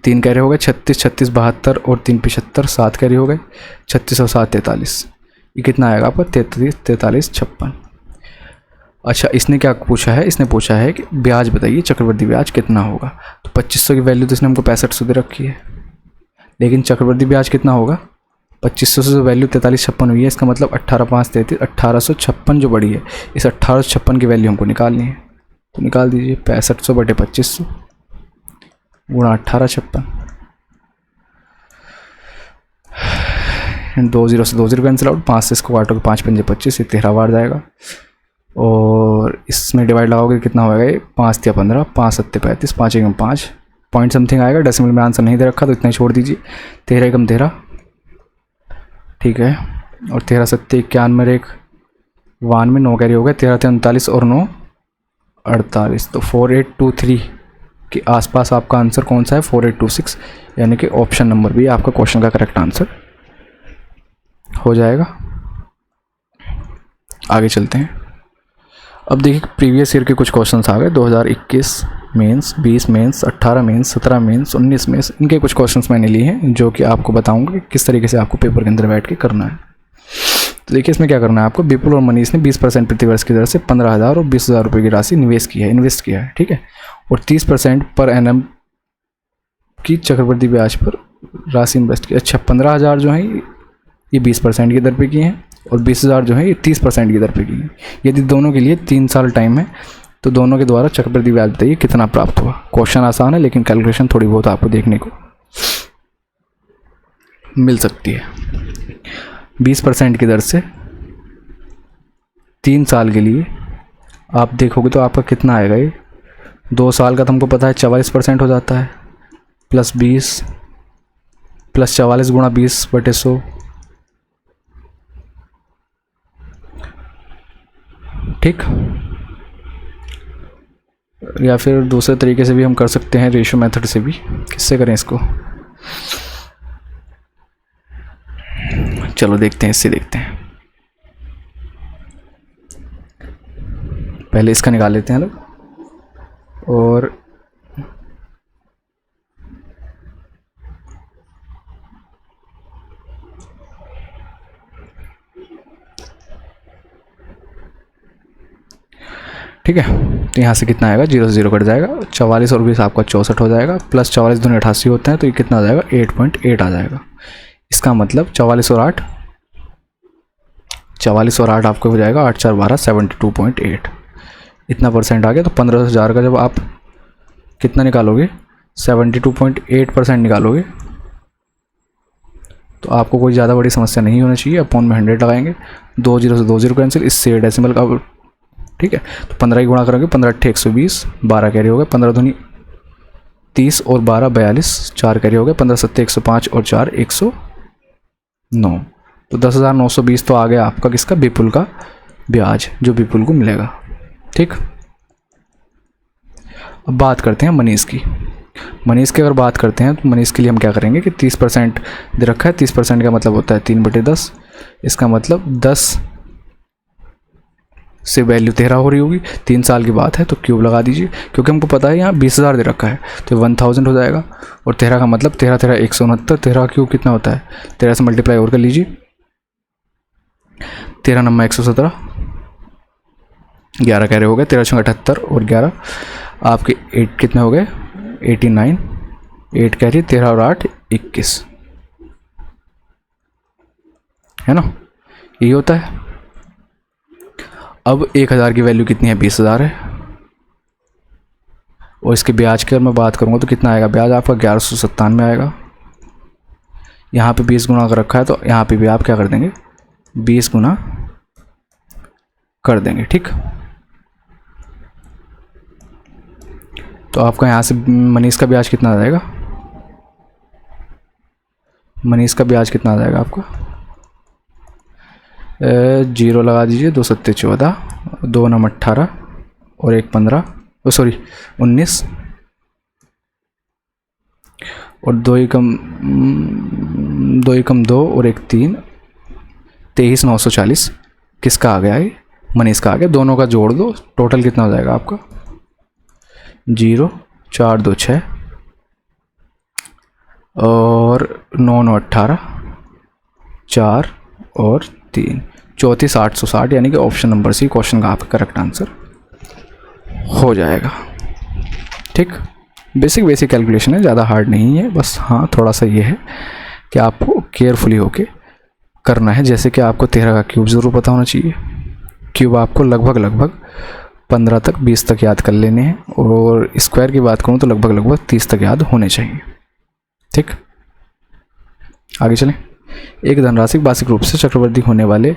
3 कैरी हो गए 36, 36 72, और 3 75, 7 कैरी हो गए 36 और 7 43, ये कितना आएगा आपका 33 43 56। अच्छा, इसने क्या पूछा है, इसने पूछा है कि ब्याज बताइए, चक्रवृद्धि ब्याज कितना होगा। तो 2500 की वैल्यू तो इसने हमको 6500 दे रखी है, लेकिन चक्रवृद्धि ब्याज कितना होगा, 2500 से जो वैल्यू 43 56 हुई है, इसका मतलब 18 5 33 1856 जो बड़ी है, इस 1856 की वैल्यू हमको निकालनी है। तो निकाल दीजिए 6500/2500 गुणा 1856। 2 0 से 2 0 कैंसिल आउट, 5 से इसको काटोगे 5 पंजे 25, ये 13 बार जाएगा। और इसमें डिवाइड लगाओगे कितना होगा ये, 5 या 15, 5 7 35, 5 एकम 5 पॉइंट समथिंग आएगा। डेसिमल में आंसर नहीं दे रखा तो इतना ही छोड़ दीजिए। 13 एकम 13, ठीक है। और 13 7 91, एक 1 में 9 कैरी हो गया, 13 39 और 9 48, तो 4823 के आसपास आपका आंसर कौन सा है, 4826, यानी कि ऑप्शन नंबर भी आपका क्वेश्चन का करेक्ट आंसर हो जाएगा। आगे चलते हैं। अब देखिए प्रीवियस ईयर के कुछ क्वेश्चंस आ गए, 2021 mains, 20 mains, 18 mains, 17 mains, 19 mains, इनके कुछ क्वेश्चंस मैंने लिए हैं जो कि आपको बताऊंगा कि किस तरीके से आपको पेपर के अंदर बैठ के करना है। तो देखिए इसमें क्या करना है आपको, विपुल और मनीष ने 20% प्रतिवर्ष की दर से 15,000 और 20,000 रुपये की राशि इन्वेस्ट किया है, ठीक है। और 30% पर एनएम की चक्रवृद्धि ब्याज पर राशि इन्वेस्ट की। अच्छा, 15,000 जो है ये 20% की दर पे किए हैं और 20,000 जो है ये 30% की दर पे की है। यदि दोनों के लिए 3 साल टाइम है तो दोनों के द्वारा चक्रवृद्धि ब्याज बताइए कितना प्राप्त हुआ। क्वेश्चन आसान है लेकिन कैलकुलेशन थोड़ी बहुत आपको देखने को मिल सकती है। 20% की दर से 3 साल के लिए आप देखोगे तो आपका कितना आएगा, ये 2 साल का तो हमको पता है 44% हो जाता है, प्लस 20 प्लस 44 गुणा 20/100, ठीक। या फिर दूसरे तरीके से भी हम कर सकते हैं, रेशियो मेथड से भी। किससे करें इसको, चलो देखते हैं, इससे देखते हैं। पहले इसका निकाल लेते हैं लोग। और ठीक है, तो यहाँ से कितना आएगा, 0 से 0 कट जाएगा, 44 और 20 आपका 64 हो जाएगा, प्लस 44 दूनी 88 होते हैं तो ये कितना आ जाएगा, 8.8 आ जाएगा। इसका मतलब 44 और 8 आपको हो जाएगा 8 4 12 72.8, इतना परसेंट आ गया। तो 15,000 का जब आप कितना निकालोगे, 72.8% निकालोगे तो आपको कोई ज़्यादा बड़ी समस्या नहीं होना चाहिए। अपॉन में 100 लगाएंगे, 2 0 से 2 0 कैंसिल, इससे डेसिमल का, ठीक है। तो 15 की गुणा करोगे, 15 8 120, 12 कैरी हो गए, 15 दूनी 30 और 12 42, 4 कैरी हो गए, 15 7 105 और 4 109, तो 10,920 तो आ गया आपका किसका, विपुल का ब्याज जो विपुल को मिलेगा, ठीक। अब बात करते हैं मनीष की। मनीष की अगर बात करते हैं तो मनीष के लिए हम क्या करेंगे कि 30% दे रखा है, 30% का मतलब होता है 3/10, इसका मतलब 10 से वैल्यू 13 हो रही होगी, 3 साल की बात है तो क्यूब लगा दीजिए, क्योंकि हमको पता है यहाँ 20,000 दे रखा है तो 1000 हो जाएगा। और 13 का मतलब 13 13 169, 13 क्यूब कितना होता है, 13 से मल्टीप्लाई और कर लीजिए, 13 9 117, 11 कह रहे हो गए, 13 6 78 और 11 आपके 8 कितने हो गए, 89, 8 कह रही 13 और 8 21, है ना, यही होता है। अब 1000 की वैल्यू कितनी है, 20,000 है। और इसके ब्याज की अगर मैं बात करूँगा तो कितना आएगा, ब्याज आपका 1197 आएगा। यहाँ पे 20 गुना कर रखा है तो यहाँ पे भी आप क्या कर देंगे, 20 गुना कर देंगे, ठीक। तो आपका यहाँ से मनीष का ब्याज कितना आ जाएगा, मनीष का ब्याज कितना आ जाएगा आपका, 0 लगा दीजिए, 2 7 14, 2 9 18 और 1 15, सॉरी 19 और 2 एकम 2 और 1 3, 23 940 किसका आ गया है, मनीष का आ गया। दोनों का जोड़ दो, टोटल कितना हो जाएगा आपका, 0 4 2 6 और 9 9 18, 4 और 3 34 860, यानी कि ऑप्शन नंबर सी क्वेश्चन का आपका करेक्ट आंसर हो जाएगा, ठीक। बेसिक कैलकुलेशन है, ज़्यादा हार्ड नहीं है, बस हाँ थोड़ा सा ये है कि आपको केयरफुली होके करना है। जैसे कि आपको 13 का क्यूब ज़रूर पता होना चाहिए, क्यूब आपको लगभग 15 तक 20 तक याद कर लेने हैं, और स्क्वायर की बात करूँ तो लगभग 30 तक याद होने चाहिए, ठीक। आगे चलें। एक धनराशि वार्षिक रूप से चक्रवृद्धि होने वाले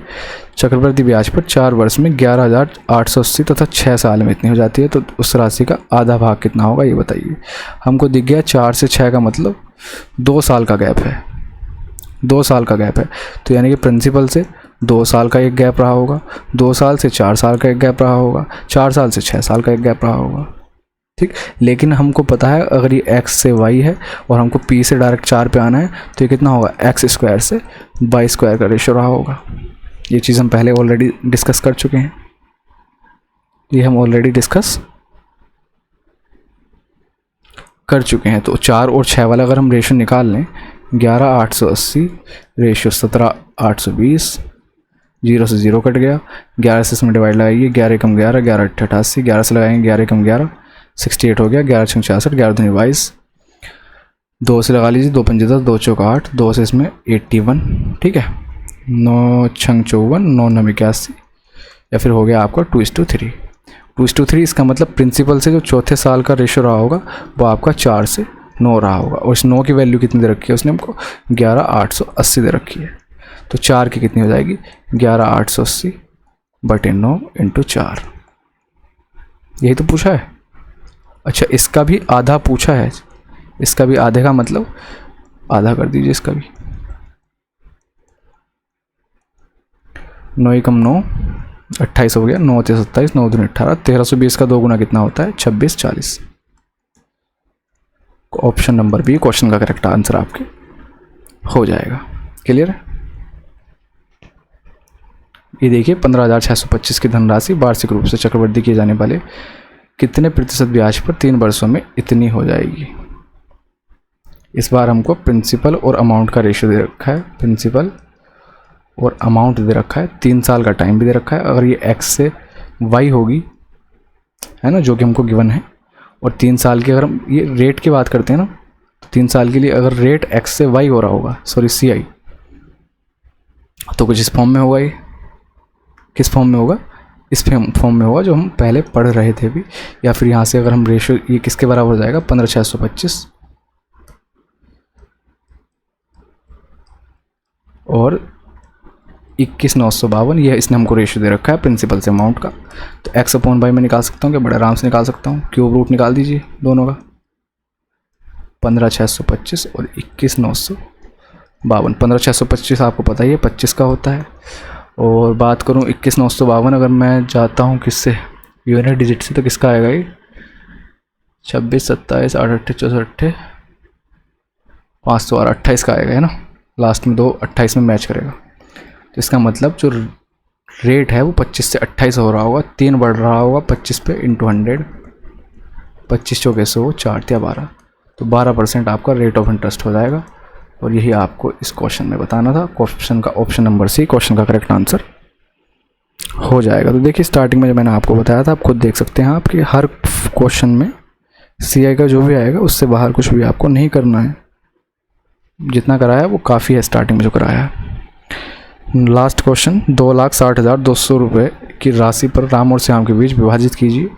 चक्रवृद्धि ब्याज पर 4 वर्ष में 11,880 तथा 6 साल में इतनी हो जाती है। तो उस राशि का आधा भाग कितना होगा ये बताइए। हमको दिख गया 4 से 6 का मतलब 2 साल का गैप है, 2 साल का गैप है। तो यानी कि प्रिंसिपल से 2 साल का एक गैप रहा होगा, 2 साल से 4 साल का एक गैप रहा होगा, 4 साल से 6 साल का एक गैप रहा होगा। ठीक, लेकिन हमको पता है अगर ये x से y है और हमको p से डायरेक्ट 4 पे आना है तो ये कितना होगा, x स्क्वायर से y स्क्वायर का रेशो रहा होगा। ये चीज़ हम पहले ऑलरेडी डिस्कस कर चुके हैं, ये हम ऑलरेडी डिस्कस कर चुके हैं। तो 4 और 6 वाला अगर हम रेशो निकाल लें, 11,880 रेशो 17,820, 0 से 0 कट गया, 11 से इसमें डिवाइड लगाइए, 11 कम 11, 11 88, 11 से लगाएंगे 11 कम 11, 68 हो गया, 11 छंग 66, 11 दूनी 22, 2 से लगा लीजिए, 2 पंजे 10, 2 चौक 8, 2 से इसमें 81, ठीक है, 9 छंग 54, 9 नम 81, या फिर हो गया आपका 2:3। 2:3 इसका मतलब प्रिंसिपल से जो चौथे साल का रेशो रहा होगा वो आपका 4 से 9 रहा होगा। और इस 9 की वैल्यू कितनी दे रखी है उसने हमको, 11,880 दे रखी है। तो 4 की कितनी हो जाएगी, 11,880 बटे 9 इंटू 4, यही तो पूछा है। अच्छा, इसका भी आधा पूछा है, इसका भी आधे का मतलब आधा कर दीजिए इसका भी, 9 एकम 9, 28 हो गया, 9 से 27, 9 दूनी 18, 1320 का 2 गुना कितना होता है, 26, 40। ऑप्शन नंबर बी क्वेश्चन का करेक्ट आंसर आपके हो जाएगा। क्लियर है। ये देखिए 15,625 की धनराशि वार्षिक रूप से चक्रवृद्धि किए जाने वाले कितने प्रतिशत ब्याज पर 3 वर्षों में इतनी हो जाएगी। इस बार हमको प्रिंसिपल और अमाउंट का रेशियो दे रखा है, प्रिंसिपल और अमाउंट दे रखा है, 3 साल का टाइम भी दे रखा है। अगर ये x से y होगी, है ना, जो कि हमको गिवन है, और 3 साल की अगर हम ये रेट की बात करते हैं ना, तो 3 साल के लिए अगर रेट x से y हो रहा होगा, सॉरी CI, तो कुछ इस फॉर्म में होगा। ये किस फॉर्म में होगा, इस फॉर्म में होगा जो हम पहले पढ़ रहे थे भी। या फिर यहाँ से अगर हम रेशो, ये किसके बराबर हो जाएगा, 15,625 और 21,952, ये इसने हमको रेशो दे रखा है प्रिंसिपल से अमाउंट का। तो x अपॉन वाई में निकाल सकता हूँ, क्या बड़े आराम से निकाल सकता हूँ, क्यूब रूट निकाल दीजिए दोनों का, 15,625 और 21,952। 15,625 आपको पता ही है 25 का होता है। और बात करूँ 21,952, अगर मैं जाता हूँ किससे, यूनिट डिजिट से, तो किसका आएगा ये, 26, 27, 8, 8, 64, 5 और 28 का आएगा, है ना, लास्ट में 2 28 में मैच करेगा। तो इसका मतलब जो रेट है वो 25 से 28 हो रहा होगा, 3 बढ़ रहा होगा 25 पे इंटू 100, 25 चौके 100, 4 या 12, तो 12% आपका रेट ऑफ इंटरेस्ट हो जाएगा। और यही आपको इस क्वेश्चन में बताना था। क्वेश्चन का ऑप्शन नंबर सी क्वेश्चन का करेक्ट आंसर हो जाएगा। तो देखिए स्टार्टिंग में जो मैंने आपको बताया था, आप खुद देख सकते हैं आपके हर क्वेश्चन में CI का जो भी आएगा उससे बाहर कुछ भी आपको नहीं करना है, जितना कराया वो काफ़ी है स्टार्टिंग में जो कराया है। लास्ट क्वेश्चन, 2,60,200 रुपये की राशि पर राम और श्याम के बीच विभाजित कीजिए।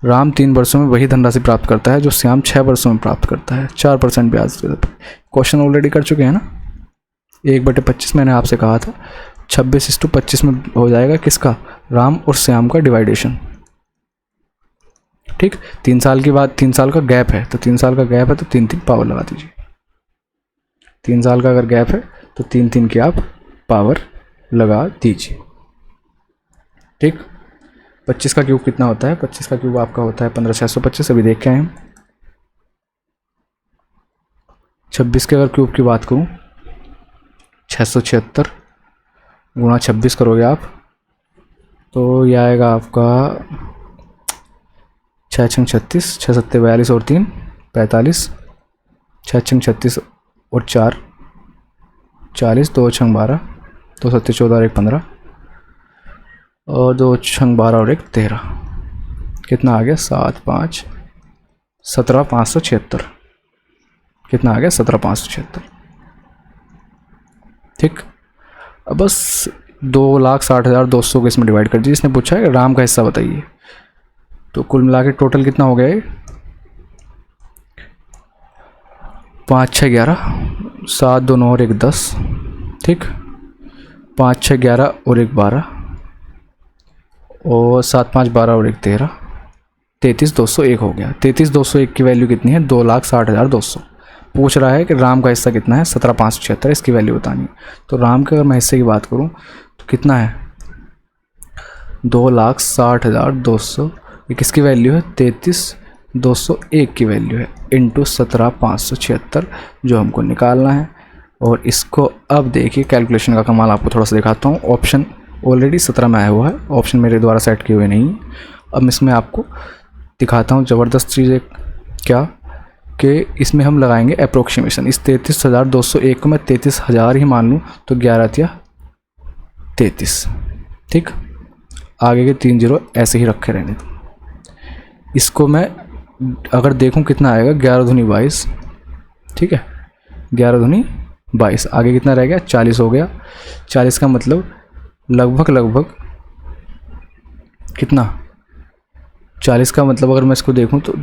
राम 3 वर्षों में वही धनराशि प्राप्त करता है जो श्याम 6 वर्षों में प्राप्त करता है, 4% ब्याज के दर पर। क्वेश्चन ऑलरेडी कर चुके हैं ना, 1/25 मैंने आपसे कहा था, 26:25 में हो जाएगा किसका, राम और श्याम का डिवाइडेशन। ठीक, 3 साल की बात, 3 साल का गैप है, तो 3 साल का गैप है तो 3 पावर लगा दीजिए। 3 साल का अगर गैप है तो 3 की आप पावर लगा दीजिए। ठीक, 25 का क्यूब कितना होता है, 25 का क्यूब आपका होता है 15,625, अभी देख के आए हम। 26 के अगर क्यूब की बात करूँ, 676 गुणा 26 करोगे आप, तो यह आएगा आपका 6 छंग 36, 6 सत्ते 42 और 3 45, 6 छंग 36 और 4 40, 2 छंग 12, 2 सत्ते 14 और 1 15, और 2 छंग 12 और 1 13, कितना आ गया, 7 5 17,576, कितना आ गया, 17,576। ठीक, अब बस 2,60,200 को इसमें डिवाइड कर दीजिए। इसने पूछा है राम का हिस्सा बताइए, तो कुल मिला के टोटल कितना हो गया है, 5 6 11, 7 2 9 और 1 10। ठीक। 5 6 11 और 1 12 और 7 5 12 और 1 13, 33,201 हो गया। 33,201 की वैल्यू कितनी है? 2,60,200। पूछ रहा है कि राम का हिस्सा कितना है? 17,576, इसकी वैल्यू बतानी है। तो राम के अगर मैं हिस्से की बात करूँ तो कितना है? 2,60,200। ये किसकी वैल्यू है? 33,201 की वैल्यू है इंटू 17,576 जो हमको निकालना है। और इसको अब देखिए कैलकुलेशन का कमाल आपको थोड़ा सा दिखाता हूँ। ऑप्शन ऑलरेडी 17 में आया हुआ है, ऑप्शन मेरे द्वारा सेट किए हुए नहीं है। अब इसमें आपको दिखाता हूँ ज़बरदस्त चीज़ एक, क्या कि इसमें हम लगाएंगे अप्रोक्सीमेशन। इस 33,201 को मैं 33,000 ही मान लूँ तो 11 या 33, ठीक। आगे के 3 0 ऐसे ही रखे रहने। इसको मैं अगर देखूं कितना आएगा, 11 दूनी 22, ठीक है, 11 दूनी 22। आगे कितना रह गया? 40 हो गया। 40 का मतलब लगभग कितना? 40 का मतलब अगर मैं इसको देखूं तो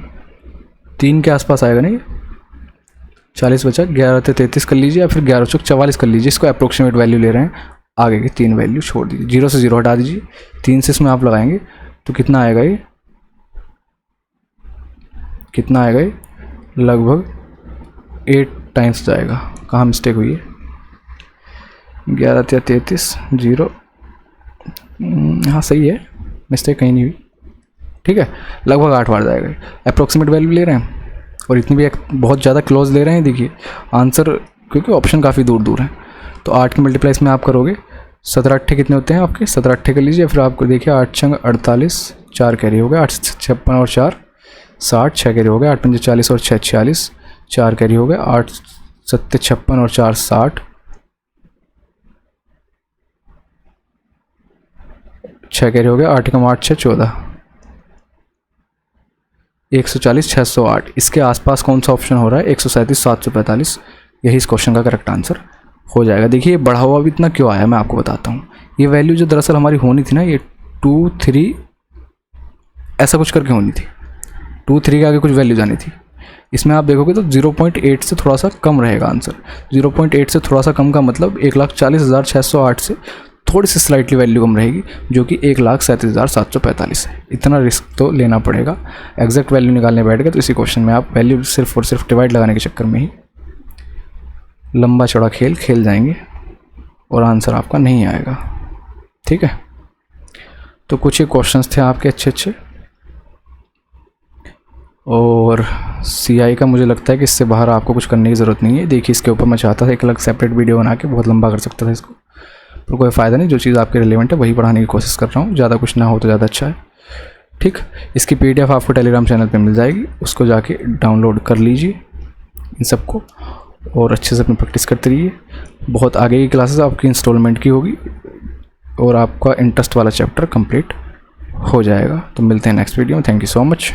3 के आसपास आएगा नहीं? 40 बचा, 11 से 33 कर लीजिए या फिर 11 चौक 44 कर लीजिए। इसको अप्रोक्सीमेट वैल्यू ले रहे हैं, आगे की 3 वैल्यू छोड़ दीजिए, 0 से 0 हटा दीजिए। 3 से इसमें आप लगाएंगे तो कितना आएगा? ये कितना आएगा? ये लगभग 8 टाइम्स जाएगा। कहाँ मिस्टेक हुई है? 11 या 33 0, हाँ सही है, मिस्टेक कहीं नहीं हुई, ठीक है। लगभग 8 बार जाएगा। अप्रोक्सीमेट वैल्यू ले रहे हैं और इतनी भी बहुत ज़्यादा क्लोज ले रहे हैं। देखिए आंसर, क्योंकि ऑप्शन काफ़ी दूर दूर है। तो 8 के मल्टीप्लाई में आप करोगे 17 8 कितने होते हैं आपके? 17 8 कर लीजिए। फिर आपको देखिए 8 छंग 48, 4 कैरी हो गया, 8 56 और 4 60, 6 कैरी हो गया, 8 5 40 और 6 46, 4 कैरी हो गया, 8 7 56 और 4 60, 6 कैरी हो गया, 8 कम 8 6 14, 140 608। इसके आसपास कौन सा ऑप्शन हो रहा है? 137 745, यही इस क्वेश्चन का करेक्ट आंसर हो जाएगा। देखिए बढ़ा हुआ भी इतना क्यों आया मैं आपको बताता हूँ। ये वैल्यू जो दरअसल हमारी होनी थी ना, ये 2 3 ऐसा कुछ करके होनी थी, 2 3 के आगे कुछ वैल्यू जानी थी। इसमें आप देखोगे तो 0.8 से थोड़ा सा कम रहेगा आंसर। 0.8 से थोड़ा सा कम का मतलब 1,40,608 से थोड़ी सी स्लाइटली वैल्यू कम रहेगी, जो कि 1,37,745 है। इतना रिस्क तो लेना पड़ेगा। एग्जैक्ट वैल्यू निकालने बैठ गए तो इसी क्वेश्चन में आप वैल्यू सिर्फ और सिर्फ डिवाइड लगाने के चक्कर में ही लंबा चौड़ा खेल खेल जाएंगे और आंसर आपका नहीं आएगा, ठीक है। तो कुछ ही क्वेश्चंस थे आपके अच्छे। और CI का मुझे लगता है कि इससे बाहर आपको कुछ करने की ज़रूरत नहीं है। देखिए इसके ऊपर मैं चाहता था एक अलग सेपरेट वीडियो बना के बहुत लंबा कर सकता था इसको, पर कोई फ़ायदा नहीं। जो चीज़ आपके रिलेवेंट है वही पढ़ाने की कोशिश कर रहा हूँ, ज़्यादा कुछ ना हो तो ज़्यादा अच्छा है, ठीक। इसकी PDF आपको टेलीग्राम चैनल पे मिल जाएगी, उसको जाके डाउनलोड कर लीजिए इन सबको और अच्छे से अपनी प्रैक्टिस करते रहिए। बहुत आगे की क्लासेस आपकी इंस्टॉलमेंट की होगी और आपका इंटरेस्ट वाला चैप्टर कंप्लीट हो जाएगा। तो मिलते हैं नेक्स्ट वीडियो में। Thank you so much.